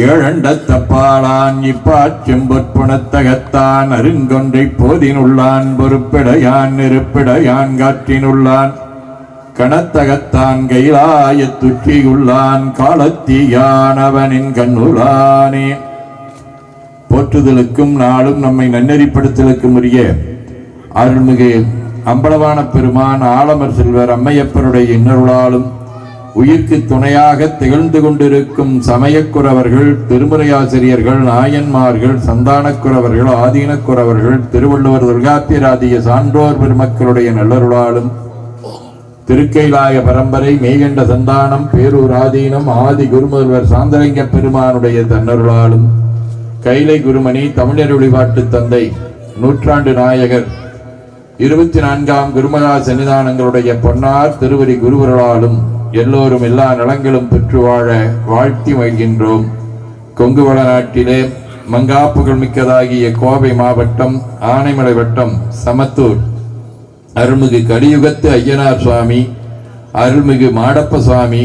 ஏழண்டத்தப்பாளான் இப்பாச்செம்பொற்புணத்தகத்தான் அருங்கொன்றை போதினுள்ளான் பொறுப்பிடையான் நெருப்பிடையான் காற்றினுள்ளான் கணத்தகத்தான் கைலாயத்துற்றியுள்ளான் காலத்தீயானவனின் கண்ணுளானே. போற்றுதலுக்கும் நாளும் நம்மை நன்னெறிப்படுத்தலுக்கும் உரிய அருள்மிகு அம்பலவான பெருமான் ஆலமர் செல்வர் அம்மையப்பருடைய இன்னருளாலும் உயிர்க்கு துணையாக திகழ்ந்து கொண்டிருக்கும் சமயக்குறவர்கள், திருமுறையாசிரியர்கள், நாயன்மார்கள், சந்தானக்குறவர்கள், ஆதீனக்குறவர்கள், திருவள்ளுவர், தொல்காப்பியராதிய சான்றோர் பெருமக்களுடைய நல்லருளாலும் திருக்கைலாய பரம்பரை, மெய்கண்ட சந்தானம், பேரூர் ஆதீனம், ஆதி குருமுதல்வர் சாந்தலிங்க பெருமானுடைய தன்னருளாலும் கைலை குருமணி, தமிழர் வழிபாட்டு தந்தை, நூற்றாண்டு நாயகர், 24ஆம் குருமகா சன்னிதானங்களுடைய பொன்னார் திருவடி குருவர்களாலும் எல்லோரும் எல்லா நலங்களும் பெற்று வாழ வாழ்த்தி மகிழ்கின்றோம். கொங்கு வள நாட்டிலே மங்காப்புகள் மிக்கதாகிய கோவை மாவட்டம் ஆனைமலை வட்டம் சமத்தூர் அருள்மிகு கலியுகத்து ஐயனார் சுவாமி, அருள்மிகு மாடப்ப சுவாமி,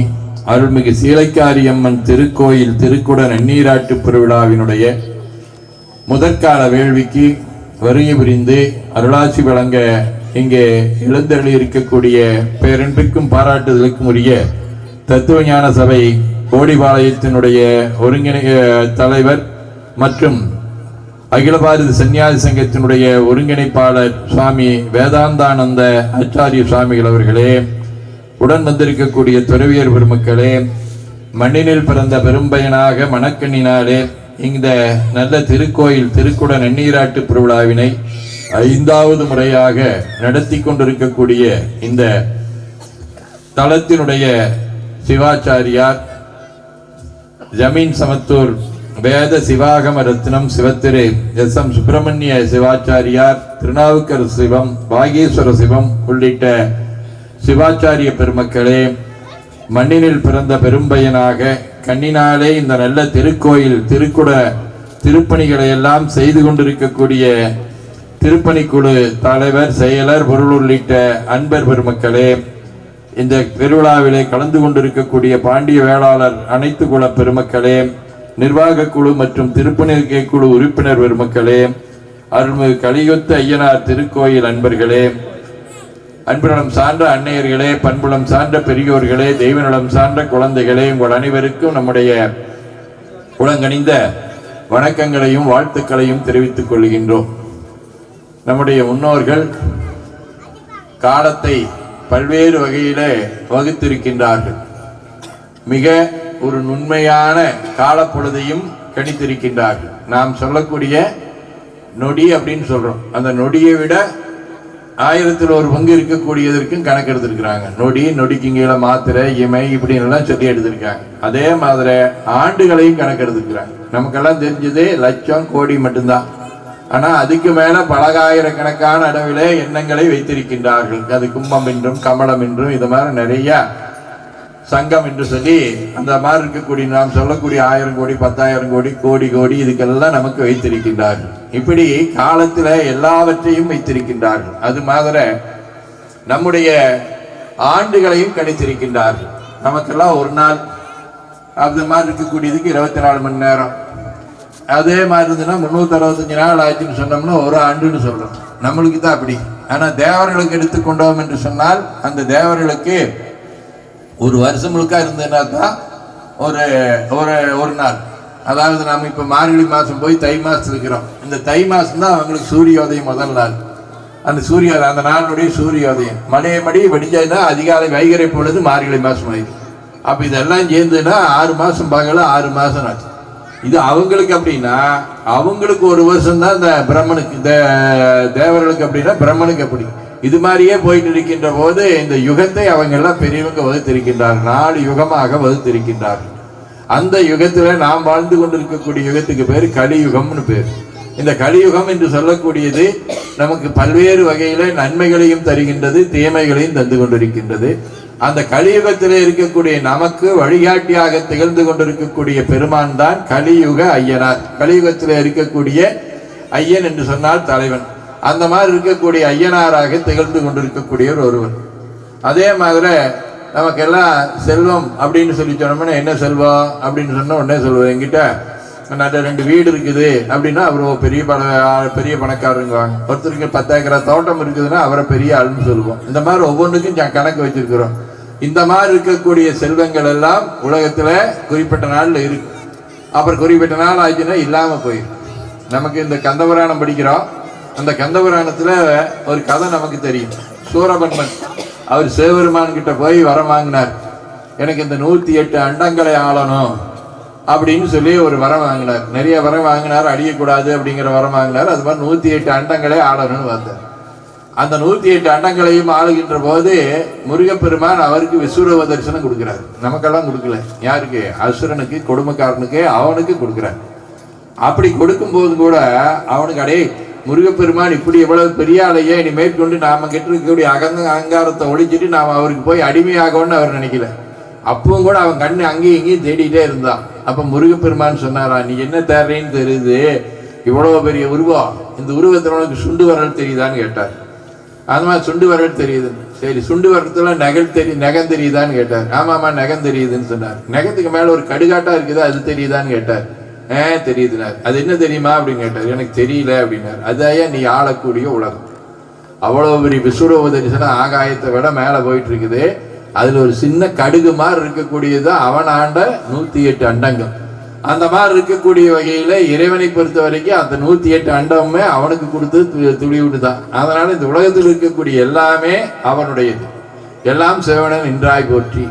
அருள்மிகு சீலைக்காரியம்மன் திருக்கோயில் திருக்குட நன்னீராட்டு பெருவிழாவினுடைய முதற்கால வேள்விக்கு வருகை புரிந்து அருளாட்சி வழங்க இங்கே எழுந்தருளி இருக்கக்கூடிய பேரன்பிற்கும் பாராட்டுதலுக்கும் உரிய தத்துவ ஞான சபை கோடிபாளையத்தினுடைய தலைவர் மற்றும் அகில பாரத சன்னியாசி சங்கத்தினுடைய ஒருங்கிணைப்பாளர் சுவாமி வேதாந்தானந்த ஆச்சாரிய சுவாமிகள் அவர்களே, உடன் வந்திருக்கக்கூடிய துறவியர் பெருமக்களே, மண்ணினில் பிறந்த பெரும்பயனாக மணக்கண்ணினாலே இந்த நல்ல திருக்கோயில் திருக்குட நன்னீராட்டு பெருவிழாவினை 5வது முறையாக நடத்தி கொண்டிருக்கக்கூடிய இந்த தலத்தினுடைய சிவாச்சாரியார் ஜமீன் சமத்தூர் வேத சிவாகம ரத்னம் சிவத்திரு எஸ்.எம். சுப்பிரமணிய சிவாச்சாரியார், திருநாவுக்கர் சிவம், பாகேஸ்வர சிவம் உள்ளிட்ட சிவாச்சாரிய பெருமக்களே, மண்ணினில் பிறந்த பெரும்பயனாக கண்ணினாலே இந்த நல்ல திருக்கோயில் திருக்குட திருப்பணிகளை எல்லாம் செய்து கொண்டிருக்கக்கூடிய திருப்பணிக்குழு தலைவர், செயலர், பொருள் உள்ளிட்ட அன்பர் பெருமக்களே, இந்த பெருவிழாவிலே கலந்து கொண்டிருக்கக்கூடிய பாண்டிய வேளாளர் அனைத்து குல பெருமக்களே, நிர்வாக குழு மற்றும் திருப்பணிக்கை குழு உறுப்பினர் பெருமக்களே, அருள்மிகு கலியுத்த ஐயனார் திருக்கோயில் அன்பர்களே, அன்புநலம் சார்ந்த அன்னையர்களே, பண்புலம் சார்ந்த பெரியோர்களே, தெய்வநலம் சார்ந்த குழந்தைகளே, உங்கள் அனைவருக்கும் நம்முடைய குலங்கணிந்த வணக்கங்களையும் வாழ்த்துக்களையும் தெரிவித்துக் கொள்கின்றோம். நம்முடைய முன்னோர்கள் காலத்தை பல்வேறு வகையிலே வகுத்திருக்கின்றார்கள். மிக ஒரு நுண்மையான காலப்பொழுதையும் கணித்திருக்கின்றார்கள். நாம் சொல்லக்கூடிய நொடி அப்படின்னு சொல்றோம். அந்த நொடியை விட 1000ல் ஒரு பங்கு இருக்கக்கூடியதற்கும் கணக்கு எடுத்திருக்கிறாங்க. நொடிக்கு கீழே மாத்திரை, இமை இப்படின்னு எல்லாம் சொல்லி எடுத்திருக்காங்க. அதே மாதிரி ஆண்டுகளையும் கணக்கு எடுத்திருக்கிறாங்க. நமக்கெல்லாம் தெரிஞ்சது லட்சம், கோடி மட்டும்தான். ஆனா அதுக்கு மேல பலகாயிரக்கணக்கான அளவிலே எண்ணங்களை வைத்திருக்கின்றார்கள். அது கும்பம் என்றும் கமலம் என்றும் இது மாதிரி நிறைய சங்கம் என்று சொல்லி அந்த மாதிரி இருக்கக்கூடிய நாம் சொல்லக்கூடிய 1000 கோடி, 10,000 கோடி, கோடி இதுக்கெல்லாம் நமக்கு வைத்திருக்கின்றார்கள். இப்படி காலத்துல எல்லாவற்றையும் வைத்திருக்கின்றார்கள். அது மாதிரி நம்முடைய ஆண்டுகளையும் கணித்திருக்கின்றார்கள். நமக்கெல்லாம் ஒரு நாள் அது மாதிரி இருக்கக்கூடியதுக்கு 24 மணி நேரம். அதே மாதிரி இருந்துன்னா 365 நாள் ஆச்சுன்னு சொன்னோம்னா ஒரு ஆண்டுன்னு சொல்றோம். நம்மளுக்கு தான் அப்படி. ஆனா தேவர்களுக்கு எடுத்துக்கொண்டோம் என்று சொன்னால் அந்த தேவர்களுக்கு ஒரு வருஷம் முழுக்க இருந்ததுன்னா தான் ஒரு நாள். அதாவது நாம் இப்ப மார்கழி மாசம் போய் தை மாசத்துல இருக்கிறோம். இந்த தை மாசம் தான் அவங்களுக்கு சூரியோதயம் முதல் நாள். அந்த நாளுடைய சூரியோதயம் மடி வெடிஞ்சதுன்னா அதிகாலை வைகரை பொழுது மார்கழி மாசம் ஆயிடுது. அப்ப இதெல்லாம் சேர்ந்துன்னா 6 மாசம் பகல 6 மாசம் ஆச்சு. இது அவங்களுக்கு அப்படின்னா அவங்களுக்கு ஒரு வருஷம் தான் இந்த பிரம்மனுக்கு, இந்த தேவர்களுக்கு அப்படின்னா பிரம்மனுக்கு அப்படி. இது மாதிரியே போயிட்டு இருக்கின்ற போது இந்த யுகத்தை அவங்க எல்லாம் பெரியவங்க வகுத்திருக்கின்றார்கள். 4 யுகமாக வகுத்திருக்கின்றார்கள். அந்த யுகத்துல நாம் வாழ்ந்து கொண்டிருக்கக்கூடிய யுகத்துக்கு பேர் கலியுகம்னு பேர். இந்த கலியுகம் என்று சொல்லக்கூடியது நமக்கு பல்வேறு வகையில நன்மைகளையும் தருகின்றது, தீமைகளையும் தந்து கொண்டிருக்கின்றது. அந்த கலியுகத்திலே இருக்கக்கூடிய நமக்கு வழிகாட்டியாக திகழ்ந்து கொண்டிருக்கக்கூடிய பெருமான் தான் கலியுக ஐயனார். கலியுகத்திலே இருக்கக்கூடிய ஐயன் என்று சொன்னால் தலைவன். அந்த மாதிரி இருக்கக்கூடிய ஐயனாராக திகழ்ந்து கொண்டிருக்கக்கூடியவர் ஒருவர். அதே மாதிரி நமக்கெல்லாம் செல்வம் அப்படின்னு சொல்லி சொன்னோம்னா என்ன செல்வம் அப்படின்னு சொன்ன உடனே சொல்லுவோம், என்கிட்ட நல்ல 2 வீடு இருக்குது அப்படின்னா அவர் பெரிய பணக்காரருங்குவாங்க. ஒருத்தருக்கு 10 ஏக்கரா தோட்டம் இருக்குதுன்னா அவரை பெரிய ஆளுன்னு சொல்லுவோம். இந்த மாதிரி ஒவ்வொன்றுக்கும் கணக்கு வச்சிருக்கிறோம். இந்த மாதிரி இருக்கக்கூடிய செல்வங்கள் எல்லாம் உலகத்துல குறிப்பிட்ட நாள்ல இருக்கு. அப்புறம் குறிப்பிட்ட நாள் ஆச்சுன்னா இல்லாம போயிடும். நமக்கு இந்த கந்தபுராணம் படிக்கிறோம். அந்த கந்தபுராணத்துல ஒரு கதை நமக்கு தெரியும். சூரபன்மன் அவர் சிவபெருமான் கிட்ட போய் வரம் வாங்கினார். எனக்கு இந்த 108 அண்டங்களை ஆளணும் அப்படின்னு சொல்லி ஒரு வரம் வாங்கினார். நிறைய வரம் வாங்கினார். அடியக்கூடாது அப்படிங்கிற வரம் வாங்கினார். அது மாதிரி 108 அண்டங்களே ஆளணும்னு வந்தார். அந்த 108 அண்டங்களையும் ஆளுகின்ற போது முருகப்பெருமான் அவருக்கு விஸ்வரூப தரிசனம் கொடுக்கிறார். நமக்கெல்லாம் கொடுக்கல. யாருக்கு? அசுரனுக்கு, கொடுமைக்காரனுக்கு, அவனுக்கு கொடுக்கிறார். அப்படி கொடுக்கும் போது கூட அவனுக்கு அடே முருகப்பெருமான் இப்படி எவ்வளவு பெரிய ஆளையே இனி மேற்கொண்டு நாம கெட்டிருக்கக்கூடிய அகங்காரத்தை ஒழிச்சிட்டு நாம அவருக்கு போய் அடிமையாகணும்னு அவர் நினைக்கல. அப்பவும் கூட அவன் கண்ணு அங்கேயும் இங்கேயும் தேடிட்டே இருந்தான். அப்ப முருகப்பெருமான் சொன்னாரா, நீ என்ன தேடுறேன்னு தெரியுது, இவ்வளவு பெரிய உருவம், இந்த உருவத்தில் உனக்கு சுண்டு வரல் தெரியுதான்னு கேட்டார். அது மாதிரி சுண்டு வரல் தெரியுது. சரி, சுண்டு வரத்துல நகம் தெரியுதான்னு கேட்டார். ஆமாமா நகம் தெரியுதுன்னு சொன்னார். நகத்துக்கு மேல ஒரு கடுகாட்டா இருக்குது, அது தெரியுதான்னு கேட்டார். தெரியுதுனார். அது என்ன தெரியுமா அப்படின்னு கேட்டார். எனக்கு தெரியல அப்படின்னார். அதையா நீ ஆளக்கூடிய உலகம். அவ்வளவு பெரிய விஸ்வரூப தரிசனம் ஆகாயத்தை விட மேல போயிட்டு இருக்குது. அதுல ஒரு சின்ன கடுகு மாதிரி இருக்கக்கூடியது அவன் ஆண்ட 108 அண்டங்கள். அந்த மாதிரி இருக்கக்கூடிய வகையில இறைவனை பொறுத்த வரைக்கும் அந்த 108 அண்டமுமே அவனுக்கு கொடுத்து துளி விட்டுதான். அதனால இந்த உலகத்தில் இருக்கக்கூடிய எல்லாமே அவனுடையது. எல்லாம் சிவனன் நின்றாய் போற்றி,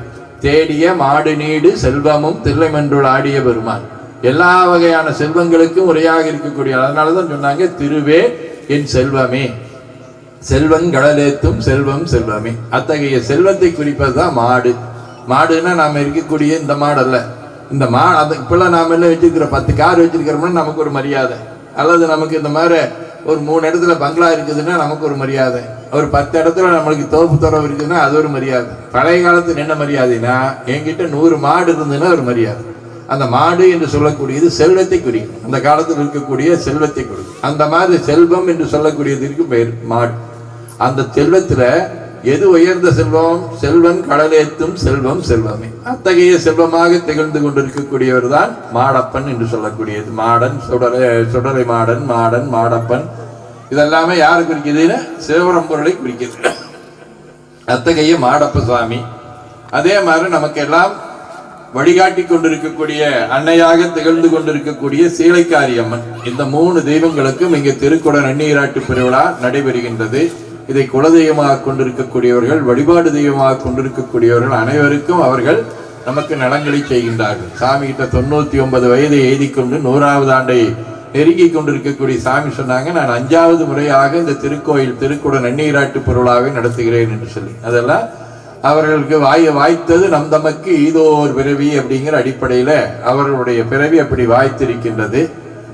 தேடிய மாடு நீடு செல்வமும் தில்லைமன்றுள் ஆடிய பெருமான். எல்லா வகையான செல்வங்களுக்கும் உரையாக இருக்கக்கூடிய, அதனாலதான் சொன்னாங்க திருவே என் செல்வமே, செல்வன் கடலேத்தும் செல்வம் செல்வமே. அத்தகைய செல்வத்தை குறிப்பதுதான் மாடு. மாடுன்னா நாம இருக்கக்கூடிய இந்த மாடு அல்ல. இந்த அது இப்பெல்லாம் நாம எல்லாம் வச்சிருக்கிற 10 கார் வச்சிருக்கிறோம்னா நமக்கு ஒரு மரியாதை. அல்லது நமக்கு இந்த மாதிரி ஒரு 3 இடத்துல பங்களா இருக்குதுன்னா நமக்கு ஒரு மரியாதை. ஒரு 10 இடத்துல நம்மளுக்கு தோப்பு துறவு இருக்குதுன்னா அது ஒரு மரியாதை. பழைய காலத்துல என்ன மரியாதைனா, என்கிட்ட 100 மாடு இருந்ததுன்னா ஒரு மரியாதை. அந்த மாடு என்று சொல்லக்கூடியது செல்வத்தை குறிக்கும். அந்த காலத்தில் இருக்கக்கூடிய செல்வத்தை குறிக்கும். அந்த மாதிரி செல்வம் என்று சொல்லக்கூடியதற்கு பெயர் மாடு. அந்த செல்வத்துல எது உயர்ந்த செல்வம்? செல்வன் கடலேத்தும் செல்வம் செல்வமே. அத்தகைய செல்வமாக திகழ்ந்து கொண்டிருக்கக்கூடியவர் தான் மாடப்பன் என்று சொல்லக்கூடியது. மாடன், சுடலை மாடன், மாடன், மாடப்பன், இதெல்லாமே யாரு குறிக்குதுன்னா சிவபரம்பொருளை குறிக்கிறது. அத்தகைய மாடப்ப சுவாமி. அதே மாதிரி நமக்கு எல்லாம் வழிகாட்டி கொண்டிருக்கக்கூடிய அன்னையாக திகழ்ந்து கொண்டிருக்கக்கூடிய சீலைக்காரி அம்மன். இந்த 3 தெய்வங்களுக்கும் இங்கே திருக்குட நன்னீராட்டு பெருவிழா நடைபெறுகின்றது. இதை குலதெய்வமாக கொண்டிருக்கக்கூடியவர்கள், வழிபாடு தெய்வமாக கொண்டிருக்கக்கூடியவர்கள் அனைவருக்கும் அவர்கள் நமக்கு நலங்களை செய்கின்றார்கள். சாமி கிட்ட 99 வயதை எய்தி கொண்டு 100வது ஆண்டை நெருங்கி கொண்டிருக்கக்கூடிய சாமி சொன்னாங்க, நான் 5வது முறையாக இந்த திருக்கோயில் திருக்குட நன்னீராட்டு பெருவிழாவை நடத்துகிறேன் என்று சொல்லி. அதெல்லாம் அவர்களுக்கு வாய்த்தது நம் தமக்கு ஈதோர் பிறவி அப்படிங்கிற அடிப்படையில அவர்களுடைய பிறவி அப்படி வாய்த்திருக்கின்றது.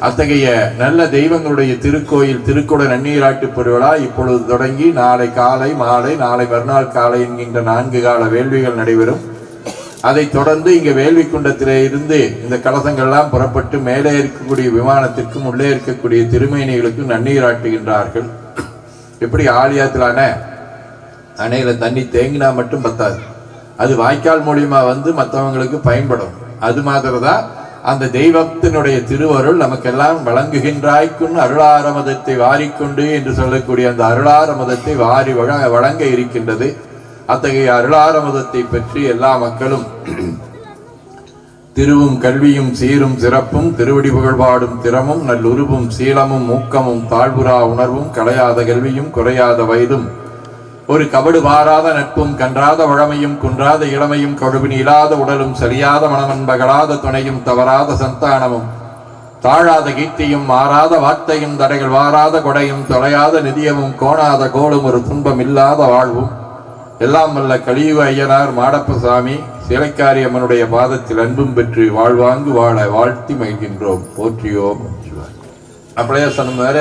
அத்தகைய நல்ல தெய்வங்களுடைய திருக்கோயில் திருக்குட நன்னீராட்டு பெருவிழா இப்பொழுது தொடங்கி நாளை காலை, மாலை, நாளை மறுநாள் காலை என்கின்ற 4 கால வேள்விகள் நடைபெறும். அதை தொடர்ந்து இங்க வேள்வி குண்டத்திலே இருந்து இந்த கலசங்கள்லாம் புறப்பட்டு மேலே இருக்கக்கூடிய விமானத்திற்கும் உள்ளே இருக்கக்கூடிய திருமேனிகளுக்கும் நன்னீராட்டுகின்றார்கள். எப்படி ஆலயத்திலான அணையில தண்ணி தேங்கினா மட்டும் பத்தாது, அது வாய்க்கால் மூலியமா வந்து மற்றவங்களுக்கு பயன்படும். அது மாதிரிதான் அந்த தெய்வத்தினுடைய திருவருள் நமக்கெல்லாம் வழங்குகின்றாய்க்குன்னு அருளாரமதத்தை வாரிக்கொண்டு என்று சொல்லக்கூடிய அந்த அருளாரமதத்தை வாரி வழங்க இருக்கின்றது. அத்தகைய அருளாரமதத்தை பற்றி எல்லா மக்களும் திருவும் கல்வியும் சீரும் சிறப்பும் திருவடி புகழ்பாடும் திறமும் நல்லுருவும் சீலமும் ஊக்கமும் தாழ்வுரா உணர்வும் கலையாத கல்வியும் குறையாத வயதும் ஒரு கபடு வாராத நட்பும் கன்றாத வழமையும் குன்றாத இளமையும் கழுவின் இல்லாத உடலும் சரியாத மனமன்பகலாத துணையும் தவறாத சந்தானமும் தாழாத கீர்த்தியும் மாறாத வார்த்தையும் தடைகள் வாராத கொடையும் தொலையாத நிதியமும் கோணாத கோளும் ஒரு துன்பம் இல்லாத வாழ்வும் எல்லாம் வல்ல கலியுக ஐயனார் மாடப்ப சாமி சீலைக்காரி அம்மனுடைய பாதத்தில் அன்பும் பெற்று வாழ்வாங்கு வாழ வாழ்த்தி மகிழ்கின்றோம். போற்றியோம். அப்படியே சொன்ன வேற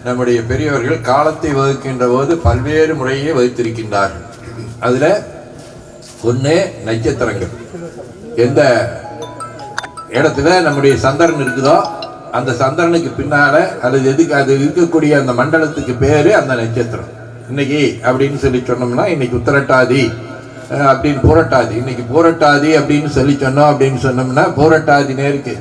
நம்முடைய பெரியவர்கள் காலத்தை வகுக்கின்ற போது பல்வேறு முறையை வகுத்திருக்கின்றார்கள். அதுல ஒண்ணு நட்சத்திரங்கள். எந்த இடத்துல நம்முடைய சந்திரன் இருக்குதோ அந்த சந்திரனுக்கு பின்னால அல்லது எதுக்கு அது இருக்கக்கூடிய அந்த மண்டலத்துக்கு பேரு அந்த நட்சத்திரம். இன்னைக்கு அப்படின்னு சொல்லி சொன்னோம்னா இன்னைக்கு உத்திரட்டாதி அப்படின்னு பூரட்டாதி, இன்னைக்கு பூரட்டாதி அப்படின்னு சொல்லி சொன்னோம் அப்படின்னு சொன்னோம்னா பூரட்டாதி நேருக்கு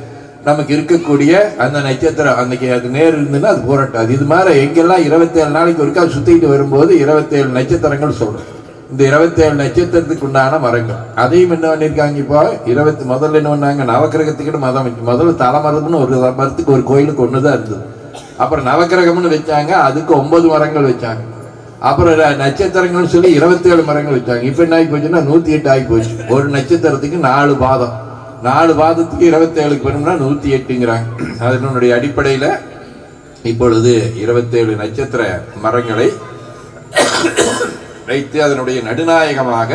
நமக்கு இருக்கக்கூடிய அந்த நட்சத்திரம் அன்னைக்கு அது நேர் இருந்துன்னா அது புரட்டாது. இது மாதிரி எங்கெல்லாம் 27 நாளைக்கு ஒருக்கா சுத்திட்டு வரும்போது 27 நட்சத்திரங்கள் சொல்றோம். இந்த 27 நட்சத்திரத்துக்கு உண்டான மரங்கள் அதையும் என்ன பண்ணியிருக்காங்க. இப்போ முதல்ல என்ன பண்ணாங்க, நவக்கிரகத்துக்கிட்ட மதம் வச்சு முதல்ல தலைமரம்னு ஒரு மரத்துக்கு ஒரு கோயிலுக்கு ஒண்ணுதான் இருந்தது. அப்புறம் நவக்கிரகம்னு வச்சாங்க, அதுக்கு 9 மரங்கள் வச்சாங்க. அப்புறம் நட்சத்திரங்கள் சொல்லி 27 மரங்கள் வச்சாங்க. இப்ப என்ன ஆகி போச்சுன்னா 108 ஆகி போச்சு. ஒரு நட்சத்திரத்துக்கு 4 பாதம், 4 பாதத்துக்கு 27க்கு வேணும்னா 108ங்கிறாங்க. அதனுடைய அடிப்படையில இப்பொழுது 27 நட்சத்திர மரங்களை வைத்து அதனுடைய நடுநாயகமாக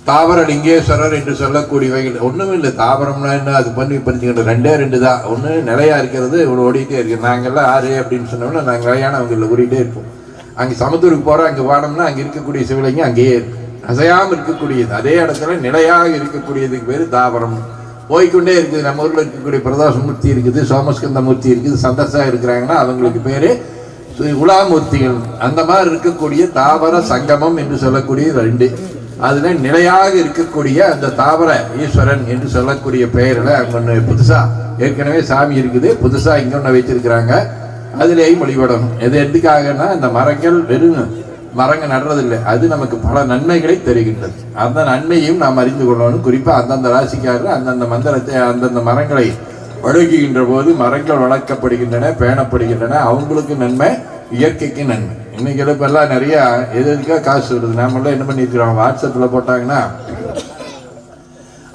தாவரலிங்கேஸ்வரர் என்று சொல்லக்கூடியவைகள் ஒண்ணும் இல்லை. தாவரம்னா என்ன, அது பண்ணி பறிச்சுக்கிட்டு 2 தான். ஒண்ணு நிலையா இருக்கிறது, ஓடிட்டே இருக்கு. நாங்கெல்லாம் 6 அப்படின்னு சொன்னோம்னா நாங்கள் நிலையான அவங்க ஓடிட்டே இருப்போம். அங்கே சமத்தூருக்கு போறோம், அங்கே வானோம்னா அங்கே இருக்கக்கூடிய சிவலிங்கம் அங்கேயே இருக்கு, அசையாம இருக்கக்கூடியது. அதே இடத்துல நிலையாக இருக்கக்கூடியதுக்கு பேரு தாவரம். போய்கொண்டே இருக்குது. நம்ம ஊர்ல இருக்கக்கூடிய பிரதோஷமூர்த்தி இருக்குது, சோமஸ்கந்த மூர்த்தி இருக்குது, சந்தர்சா இருக்கிறாங்கன்னா அவங்களுக்கு பேரு உலாமூர்த்திகள். அந்த மாதிரி இருக்கக்கூடிய தாவர சங்கமம் என்று சொல்லக்கூடிய 2. அதுல நிலையாக இருக்கக்கூடிய அந்த தாவர ஈஸ்வரன் என்று சொல்லக்கூடிய பெயரில் அங்க புதுசா ஏற்கனவே சாமி இருக்குது, புதுசா இங்க ஒண்ணு வச்சிருக்கிறாங்க. அதுலேயும் வழிபடணும். எது எதுக்காகனா இந்த மரங்கள் வெறும் மரங்கள் நடுறதில்லை, அது நமக்கு பல நன்மைகளை தருகின்றது. அந்த நன்மையும் நாம் அறிந்து கொள்ளணும். குறிப்பா அந்தந்த ராசிக்காரர் அந்தந்த மந்திரத்தை அந்தந்த மரங்களை வழங்குகின்ற போது மரங்கள் வளர்க்கப்படுகின்றன, பேணப்படுகின்றன. அவங்களுக்கு நன்மை, இயற்கைக்கு நன்மை. இன்னைக்கு எல்லாம் நிறைய எதுக்கா காசு வருது. நாமெல்லாம் என்ன பண்ணிருக்கிறோம், வாட்ஸ்அப்ல போட்டாங்கன்னா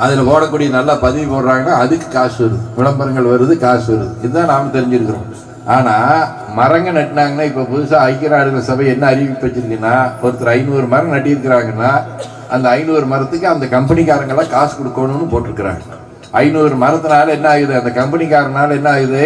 அதுல போடக்கூடிய நல்லா பதிவு போடுறாங்கன்னா அதுக்கு காசு வருது, விளம்பரங்கள் வருது, காசு வருது. இதுதான் நாம் தெரிஞ்சிருக்கிறோம். ஆனா மரங்க நட்டினாங்கன்னா இப்ப புதுசா ஐக்கிய நாடுகள் சபை என்ன அறிவிப்பு வச்சிருக்குன்னா, ஒருத்தர் 500 மரம் நட்டியிருக்கிறாங்கன்னா அந்த 500 மரத்துக்கு அந்த கம்பெனிக்காரங்கெல்லாம் காசு கொடுக்கணும்னு போட்டிருக்கிறாங்க. 500 மரத்தினால என்ன ஆகுது, அந்த கம்பெனிக்காரனால என்ன ஆகுது,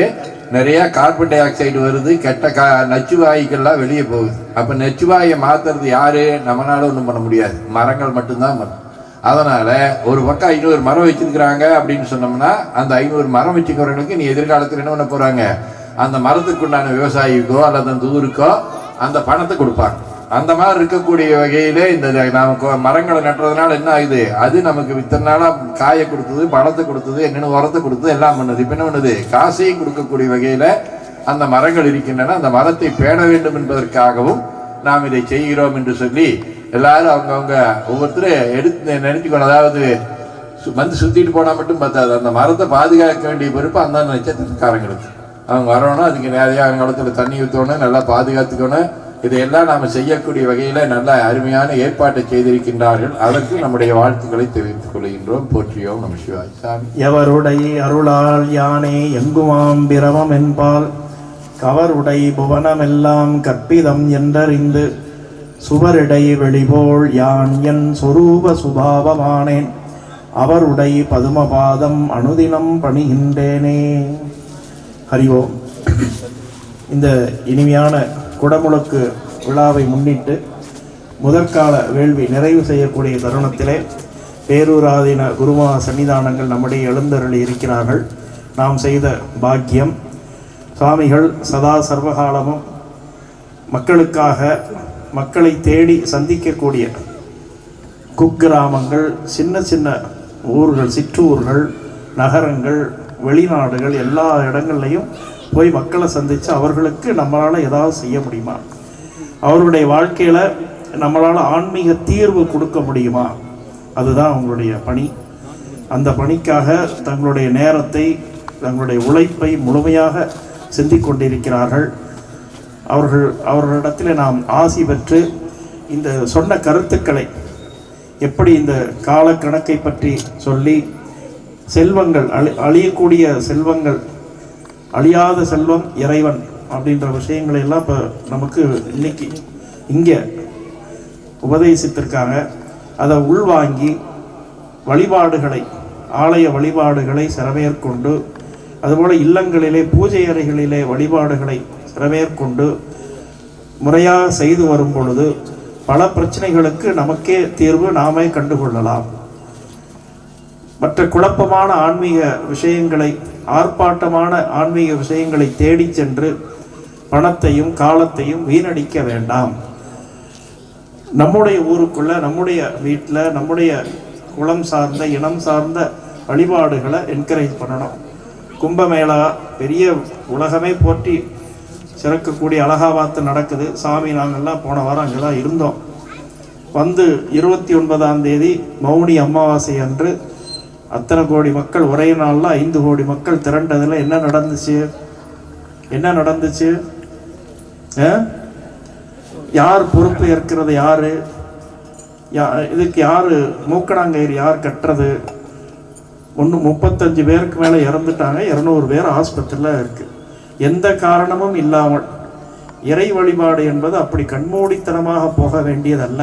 நிறைய கார்பன் டை ஆக்சைடு வருது, கெட்ட நச்சு வாயுக்கள்லாம் வெளியே போகுது. அப்ப நச்சு வாயை மாத்துறது யாரு, நம்மளால ஒன்றும் பண்ண முடியாது, மரங்கள் மட்டும்தான் பண்ணும். அதனால ஒரு பக்கம் 500 மரம் வச்சிருக்கிறாங்க அப்படின்னு சொன்னோம்னா அந்த 500 மரம் வச்சுக்கிறவங்களுக்கு நீ எதிர்காலத்தில் என்ன பண்ண போறாங்க, அந்த மரத்துக்கு உண்டான விவசாயிக்கோ அல்லது அந்த ஊருக்கோ அந்த பணத்தை கொடுப்பாங்க. அந்த மாதிரி இருக்கக்கூடிய வகையிலே இந்த நமக்கு மரங்களை நட்டுறதுனால என்ன ஆகுது, அது நமக்கு இத்தனை நாளா காயை கொடுத்தது, பழத்தை கொடுத்தது, என்னென்ன உரத்தை கொடுத்தது, எல்லாம் பண்ணுது. இப்ப என்ன பண்ணுது, காசையும் கொடுக்கக்கூடிய வகையில அந்த மரங்கள் இருக்கின்றன. அந்த மரத்தை பேண வேண்டும் என்பதற்காகவும் நாம் இதை செய்கிறோம் என்று சொல்லி எல்லாரும் அவங்கவுங்க ஒவ்வொருத்தரும் எடுத்து நினைச்சுக்கணும். அதாவது வந்து சுத்திட்டு போனா மட்டும் பார்த்தாது, அந்த மரத்தை பாதுகாக்க வேண்டிய பொறுப்பு அந்த நட்சத்திரக்காரங்களுக்கு. அவங்க வரணும், அதுக்கு நிறைய காலத்துல தண்ணி ஊற்றணும், நல்லா பாதுகாத்துக்கணும். இதையெல்லாம் நாம் செய்யக்கூடிய வகையில நல்ல அருமையான ஏற்பாட்டை செய்திருக்கின்றார்கள். அதற்கு நம்முடைய வாழ்த்துக்களை தெரிவித்துக் கொள்கின்றோம். போற்றியோம் நம சிவாய். சாமி எவருடைய அருளால் யானே எங்குமாம் பிரமம் என்பால் கவருடை புவனமெல்லாம் கற்பிதம் என்றறிந்து சுவரிடை வெளிபோல் யான் என் சொரூப சுபாவமானேன் அவருடை பதுமபாதம் அனுதினம் பணிகின்றேனே. ஹரிவோம். இந்த இனிமையான குடமுழுக்கு விழாவை முன்னிட்டு முதற்கால வேள்வி நிறைவு செய்யக்கூடிய தருணத்திலே பேரூராதீன குருமா சன்னிதானங்கள் நம்முடைய எழுந்தருளி இருக்கிறார்கள். நாம் செய்த பாக்கியம். சுவாமிகள் சதா சர்வகாலமும் மக்களுக்காக மக்களை தேடி சந்திக்கக்கூடிய குக்கிராமங்கள், சின்ன சின்ன ஊர்கள், சிற்றூர்கள், நகரங்கள், வெளிநாடுகள், எல்லா இடங்கள்லையும் போய் மக்களை சந்தித்து அவர்களுக்கு நம்மளால் ஏதாவது செய்ய முடியுமா, அவர்களுடைய வாழ்க்கையில் நம்மளால் ஆன்மீக தீர்வு கொடுக்க முடியுமா, அதுதான் அவங்களுடைய பணி. அந்த பணிக்காக தங்களுடைய நேரத்தை, தங்களுடைய உழைப்பை முழுமையாக சிந்திக் கொண்டிருக்கிறார்கள். அவர்களிடத்தில் நாம் ஆசி பெற்று இந்த சொன்ன கருத்துக்களை எப்படி இந்த காலக்கணக்கை பற்றி சொல்லி செல்வங்கள் அழியக்கூடிய செல்வங்கள், அழியாத செல்வம் இறைவன் அப்படின்ற விஷயங்களை எல்லாம் இப்போ நமக்கு இன்னைக்கு இங்கே உபதேசித்திருக்காங்க. அதை உள்வாங்கி வழிபாடுகளை, ஆலய வழிபாடுகளை சிறமேற்கொண்டு, அதுபோல் இல்லங்களிலே பூஜை அறைகளிலே வழிபாடுகளை சிறமேற்கொண்டு முறையாக செய்து வரும் பொழுது பல பிரச்சனைகளுக்கு நமக்கே தீர்வு நாமே கண்டுகொள்ளலாம். மற்ற குழப்பமான ஆன்மீக விஷயங்களை, ஆர்ப்பாட்டமான ஆன்மீக விஷயங்களை தேடி சென்று பணத்தையும் காலத்தையும் வீணடிக்க வேண்டாம். நம்முடைய ஊருக்குள்ள, நம்முடைய வீட்டில், நம்முடைய குலம் சார்ந்த இனம் சார்ந்த வழிபாடுகளை என்கரேஜ் பண்ணணும். கும்பமேளா பெரிய உலகமே போற்றி சிறக்கக்கூடிய அலகாபாத்தில் நடக்குது. சாமி நாங்கள்லாம் போன வாரம் அங்கே தான் இருந்தோம். வந்து 29ஆம் தேதி மௌனி அமாவாசை அன்று அத்தனை கோடி மக்கள் ஒரே நாளில் 5 கோடி மக்கள் திரண்டதில் என்ன நடந்துச்சு? யார் பொறுப்பு ஏற்கிறது? இதுக்கு யார் மூக்கணாங்கயிறு யார் கட்டுறது? 35 பேருக்கு மேலே இறந்துட்டாங்க. 200 பேர் ஆஸ்பத்திரியில் இருக்குது. எந்த காரணமும் இல்லாமல் இறை வழிபாடு என்பது அப்படி கண்மூடித்தனமாக போக வேண்டியதல்ல.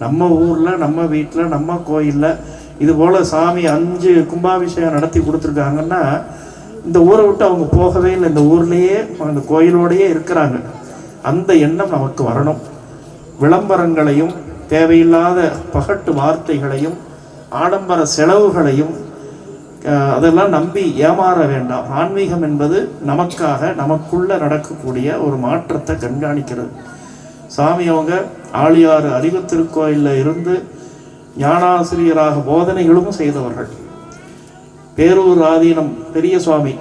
நம்ம ஊரில், நம்ம வீட்டில், நம்ம கோயிலில் இதுபோல் சாமி 5 கும்பாபிஷேகம் நடத்தி கொடுத்துருக்காங்கன்னா இந்த ஊரை விட்டு அவங்க போகவே இல்லை. இந்த ஊர்லேயே அந்த கோயிலோடையே இருக்கிறாங்க. அந்த எண்ணம் நமக்கு வரணும். விளம்பரங்களையும் தேவையில்லாத பகட்டு வார்த்தைகளையும் ஆடம்பர செலவுகளையும் அதெல்லாம் நம்பி ஏமாற வேண்டாம். ஆன்மீகம் என்பது நமக்காக நமக்குள்ள நடக்கக்கூடிய ஒரு மாற்றத்தை கண்காணிக்கிறது. சாமி அவங்க ஆழியாறு அறிவு திருக்கோயிலில் இருந்து ஞானாசிரியராக போதனைகளும் செய்தவர்கள். பேரூர் ஆதீனம் பெரிய சுவாமி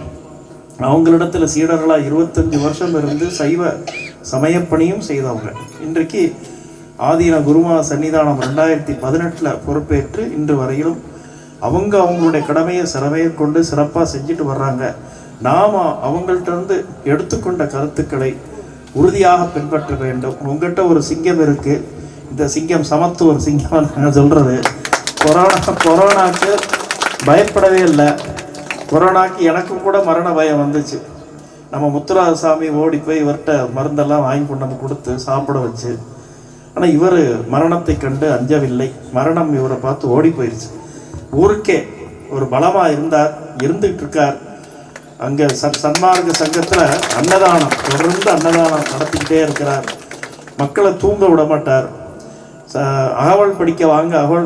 அவங்களிடத்தில் சீடர்களாக 25 வருஷம் இருந்து சைவ சமயப்பணியும் செய்தவங்க. இன்றைக்கு ஆதீன குருமா சன்னிதானம் 2018 பொறுப்பேற்று இன்று வரையிலும் அவங்களுடைய கடமையை கொண்டு சிறப்பாக செஞ்சுட்டு வர்றாங்க. நாம் அவங்கள்ட்ட இருந்து எடுத்துக்கொண்ட கருத்துக்களை உறுதியாக பின்பற்ற வேண்டும். உங்கள்கிட்ட ஒரு சிங்கம் இருக்குது. இந்த சிங்கம் சமத்துவ சிங்கம் நாங்கள் சொல்கிறது. கொரோனாக்கு பயப்படவே இல்லை. கொரோனாக்கு எனக்கும் கூட மரண பயம் வந்துச்சு. நம்ம முத்துராமசாமி ஓடி போய் இவர்கிட்ட மருந்தெல்லாம் வாங்கி கொண்டு வந்து கொடுத்து சாப்பிட வச்சு. ஆனால் இவர் மரணத்தை கண்டு அஞ்சவில்லை. மரணம் இவரை பார்த்து ஓடி போயிடுச்சு. ஊருக்கே ஒரு பலமாக இருந்துகிட்டு இருக்கார். அங்கே சன்மார்க்க சங்கத்தில் அன்னதானம் தொடர்ந்து அன்னதானம் நடத்திக்கிட்டே இருக்கிறார். மக்களை தூங்க விட மாட்டார். அகவல்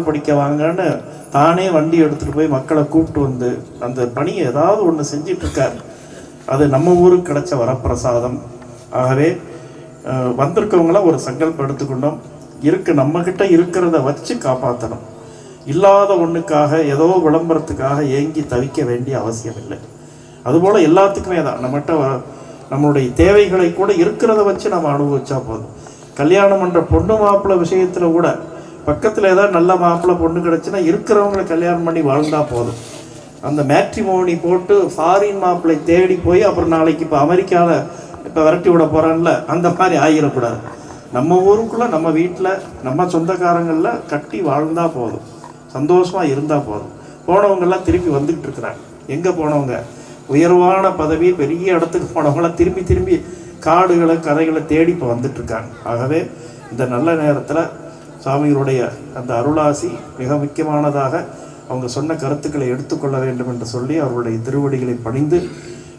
படிக்க வாங்கன்னு தானே வண்டி எடுத்துகிட்டு போய் மக்களை கூப்பிட்டு வந்து அந்த பணியை ஏதாவது ஒன்று செஞ்சிட்ருக்கார். அது நம்ம ஊருக்கு கிடைச்ச வரப்பிரசாதம். ஆகவே வந்திருக்கவங்களாம் ஒரு சங்கல்பம் எடுத்துக்கொண்டோம். நம்மக்கிட்ட இருக்கிறத வச்சு காப்பாற்றணும். இல்லாத ஒன்றுக்காக ஏதோ விளம்பரத்துக்காக ஏங்கி தவிக்க வேண்டிய அவசியம் இல்லை. அதுபோல் எல்லாத்துக்குமே தான் நம்மளுடைய தேவைகளை கூட இருக்கிறத வச்சு நம்ம அனுபவிச்சா போதும். கல்யாணம் பண்ணுற பொண்ணு மாப்பிள்ளை விஷயத்தில் கூட பக்கத்தில் ஏதாவது நல்ல மாப்பிள்ளை பொண்ணு கிடச்சுன்னா இருக்கிறவங்களை கல்யாணம் பண்ணி வாழ்ந்தா போதும். அந்த மேட்ரிமோனி போட்டு ஃபாரின் மாப்பிள்ளை தேடி போய் அப்புறம் நாளைக்கு இப்போ அமெரிக்காவில் இப்போ விரட்டி விட போகிறான்ல, அந்த மாதிரி ஆகிடக்கூடாது. நம்ம ஊருக்குள்ளே நம்ம வீட்டில் நம்ம சொந்தக்காரங்களில் கட்டி வாழ்ந்தா போதும். சந்தோஷமாக இருந்தால் போதும். போனவங்கெல்லாம் திருப்பி வந்துக்கிட்டு இருக்கிறாங்க. எங்கே போனவங்க? உயர்வான பதவி பெரிய இடத்துக்கு போனவங்களாம் திரும்பி காடுகளை கரைகளை தேடி இப்போ வந்துட்டுருக்காங்க. ஆகவே இந்த நல்ல நேரத்தில் சாமிகளுடைய அந்த அருளாசி மிக முக்கியமானதாக அவங்க சொன்ன கருத்துக்களை எடுத்துக்கொள்ள வேண்டும் என்று சொல்லி அவர்களுடைய திருவடிகளை பணிந்து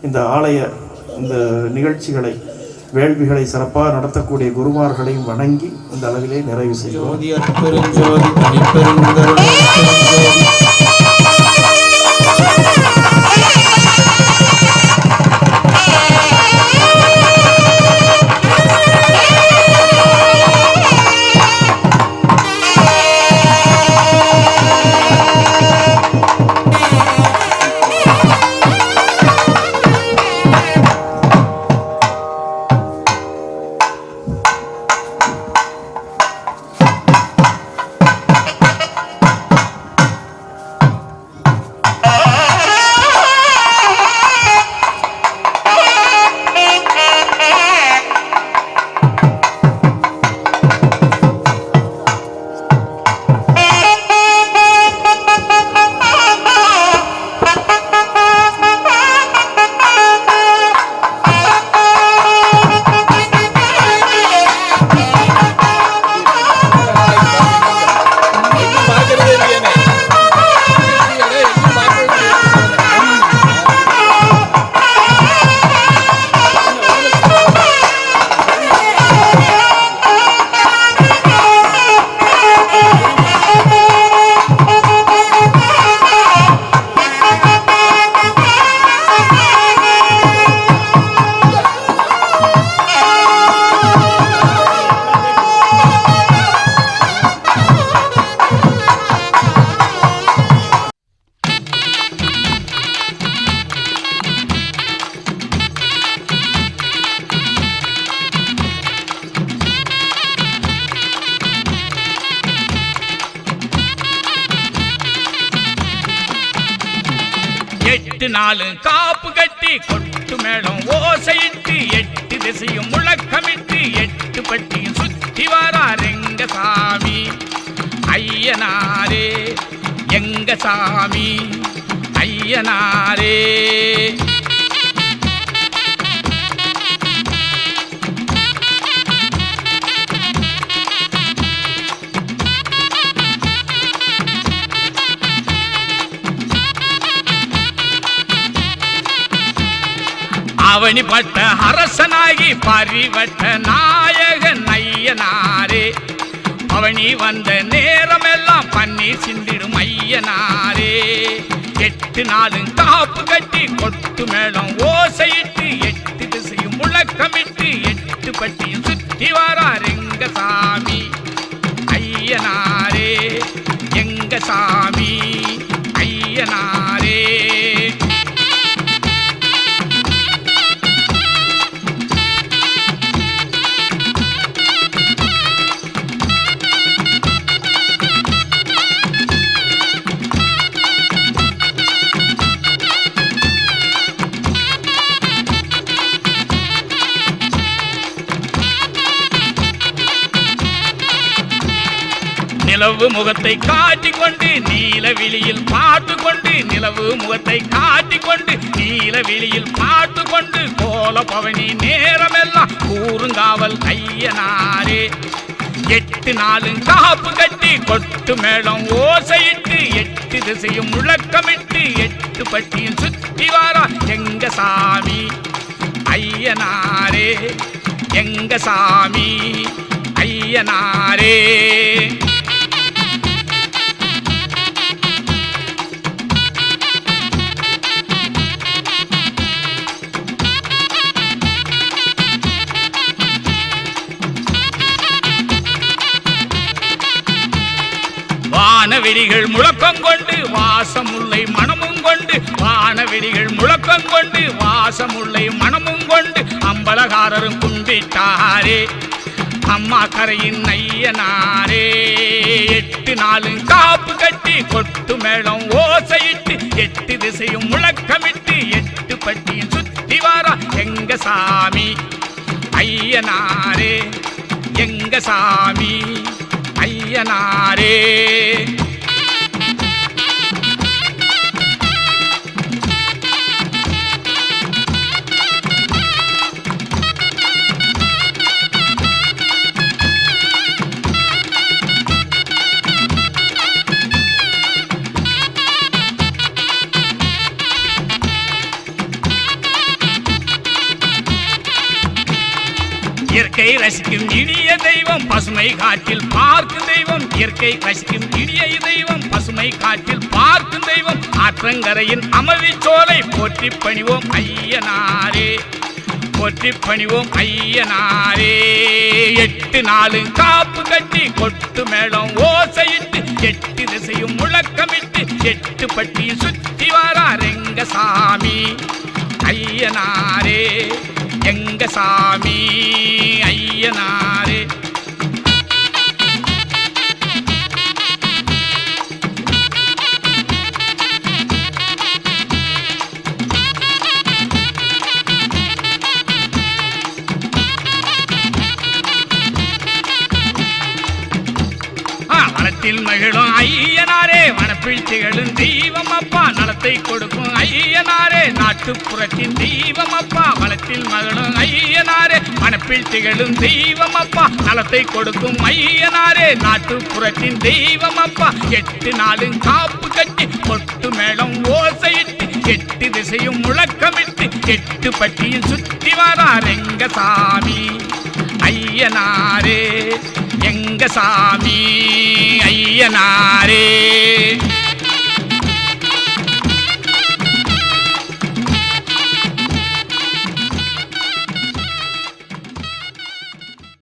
இந்த ஆலய இந்த நிகழ்ச்சிகளை வேள்விகளை சிறப்பாக நடத்தக்கூடிய குருமார்களையும் வணங்கி இந்த அளவிலே நிறைவு செய்வோம். நாளும் காப்பு கட்டி கொட்டு மேளம் ஓசையிட்டு 8 திசையும் முழக்கமிட்டு 8 பட்டியும் சுத்தி வாரார் எங்க சாமி ஐயனாரே எங்க சாமி ஐயனாரே. அவனிப்பட்ட அரசனாகி பரிவட்ட நாயகன் ஐயனாரே. அவனி வந்த நேரமெல்லாம் பன்னீர் சிந்திடும் ஐயனாரே. 8 நாளும் காப்பு கட்டி கொட்டு மேளம் ஓசையிட்டு 8 திசையும் முழக்கமிட்டு 8 பட்டியும் சுத்தி வாரார் எங்க சாமி ஐயனாரே எங்க சாமி ஐயனாரே. நிலவு முகத்தை காட்டிக்கொண்டு நீலவிழியில் பாட்டு கொண்டு நிலவு முகத்தை காட்டிக்கொண்டு நீலவிழியில் பாட்டு கொண்டு கோல பவனி நேரமெல்லாம் கூறுங்காவல் ஐயனாரே. 8 நாளும் காப்பு கட்டி கொட்டு மேளம் ஓசையிட்டு 8 திசையும் முழக்கமிட்டு 8 பட்டியும் சுத்தி வாரா எங்க சாமி ஐயனாரே எங்க சாமி ஐயனாரே. வானவெடிகள் முழக்கம் கொண்டு வாசமுல்லை மனமும் கொண்டு வானவெடிகள் முழக்கம் கொண்டு வாசமுல்லை மனமும் கொண்டு அம்பலகாரரும் கும்பிட்டாரே அம்மா கரையின் ஐயனாரே. 8 நாளும் காப்பு கட்டி கொட்டு மேளம் ஓசையிட்டு 8 திசையும் முழக்கமிட்டு 8 பட்டியும் சுத்தி வாரா எங்க சாமி ஐயனாரே எங்க சாமி ஐயனாரே. இயற்கை ரசிக்கும் இனிய தெய்வம் பசுமை காட்டில் பார்க்கும் தெய்வம் இயற்கை ரசிக்கும் இனிய தெய்வம் பசுமை காட்டில் பார்க்கும் தெய்வம் ஆற்றங்கரையின் அமர்வி சோலை போற்றி பணிவோம் ஐயனாரே போற்றி பணிவோம் ஐயனாரே. 8 நாளும் காப்பு கட்டி கொட்டு மேளம் ஓசையிட்டு 8 திசையும் முழக்கமிட்டு 8 பட்டியும் சுத்தி வாரார் எங்க சாமி ஐயனாரே எங்க சாமி ஐயனாரே. வனத்தில் மகிழும் ஐயனாரே வனப்பில் திகழும் தெய்வம் அப்பா நலத்தை கொடுக்கும் ஐயனாரே நாட்டுப்புறத்தின் தெய்வம் அப்பா வனத்தில் மகிழும் ஐயனாரே வனப்பில் திகழும் தெய்வம் அப்பா நலத்தை கொடுக்கும் ஐயனாரே நாட்டுப்புறத்தின் தெய்வம் அப்பா. 8 நாளும் காப்பு கட்டி கொட்டு மேளம் ஓசையிட்டு 8 திசையும் முழக்கமிட்டு 8 பட்டியும் சுத்தி வாரார் எங்க சாமி ஐயனாரே எங்க சாமி ஐயனாரே.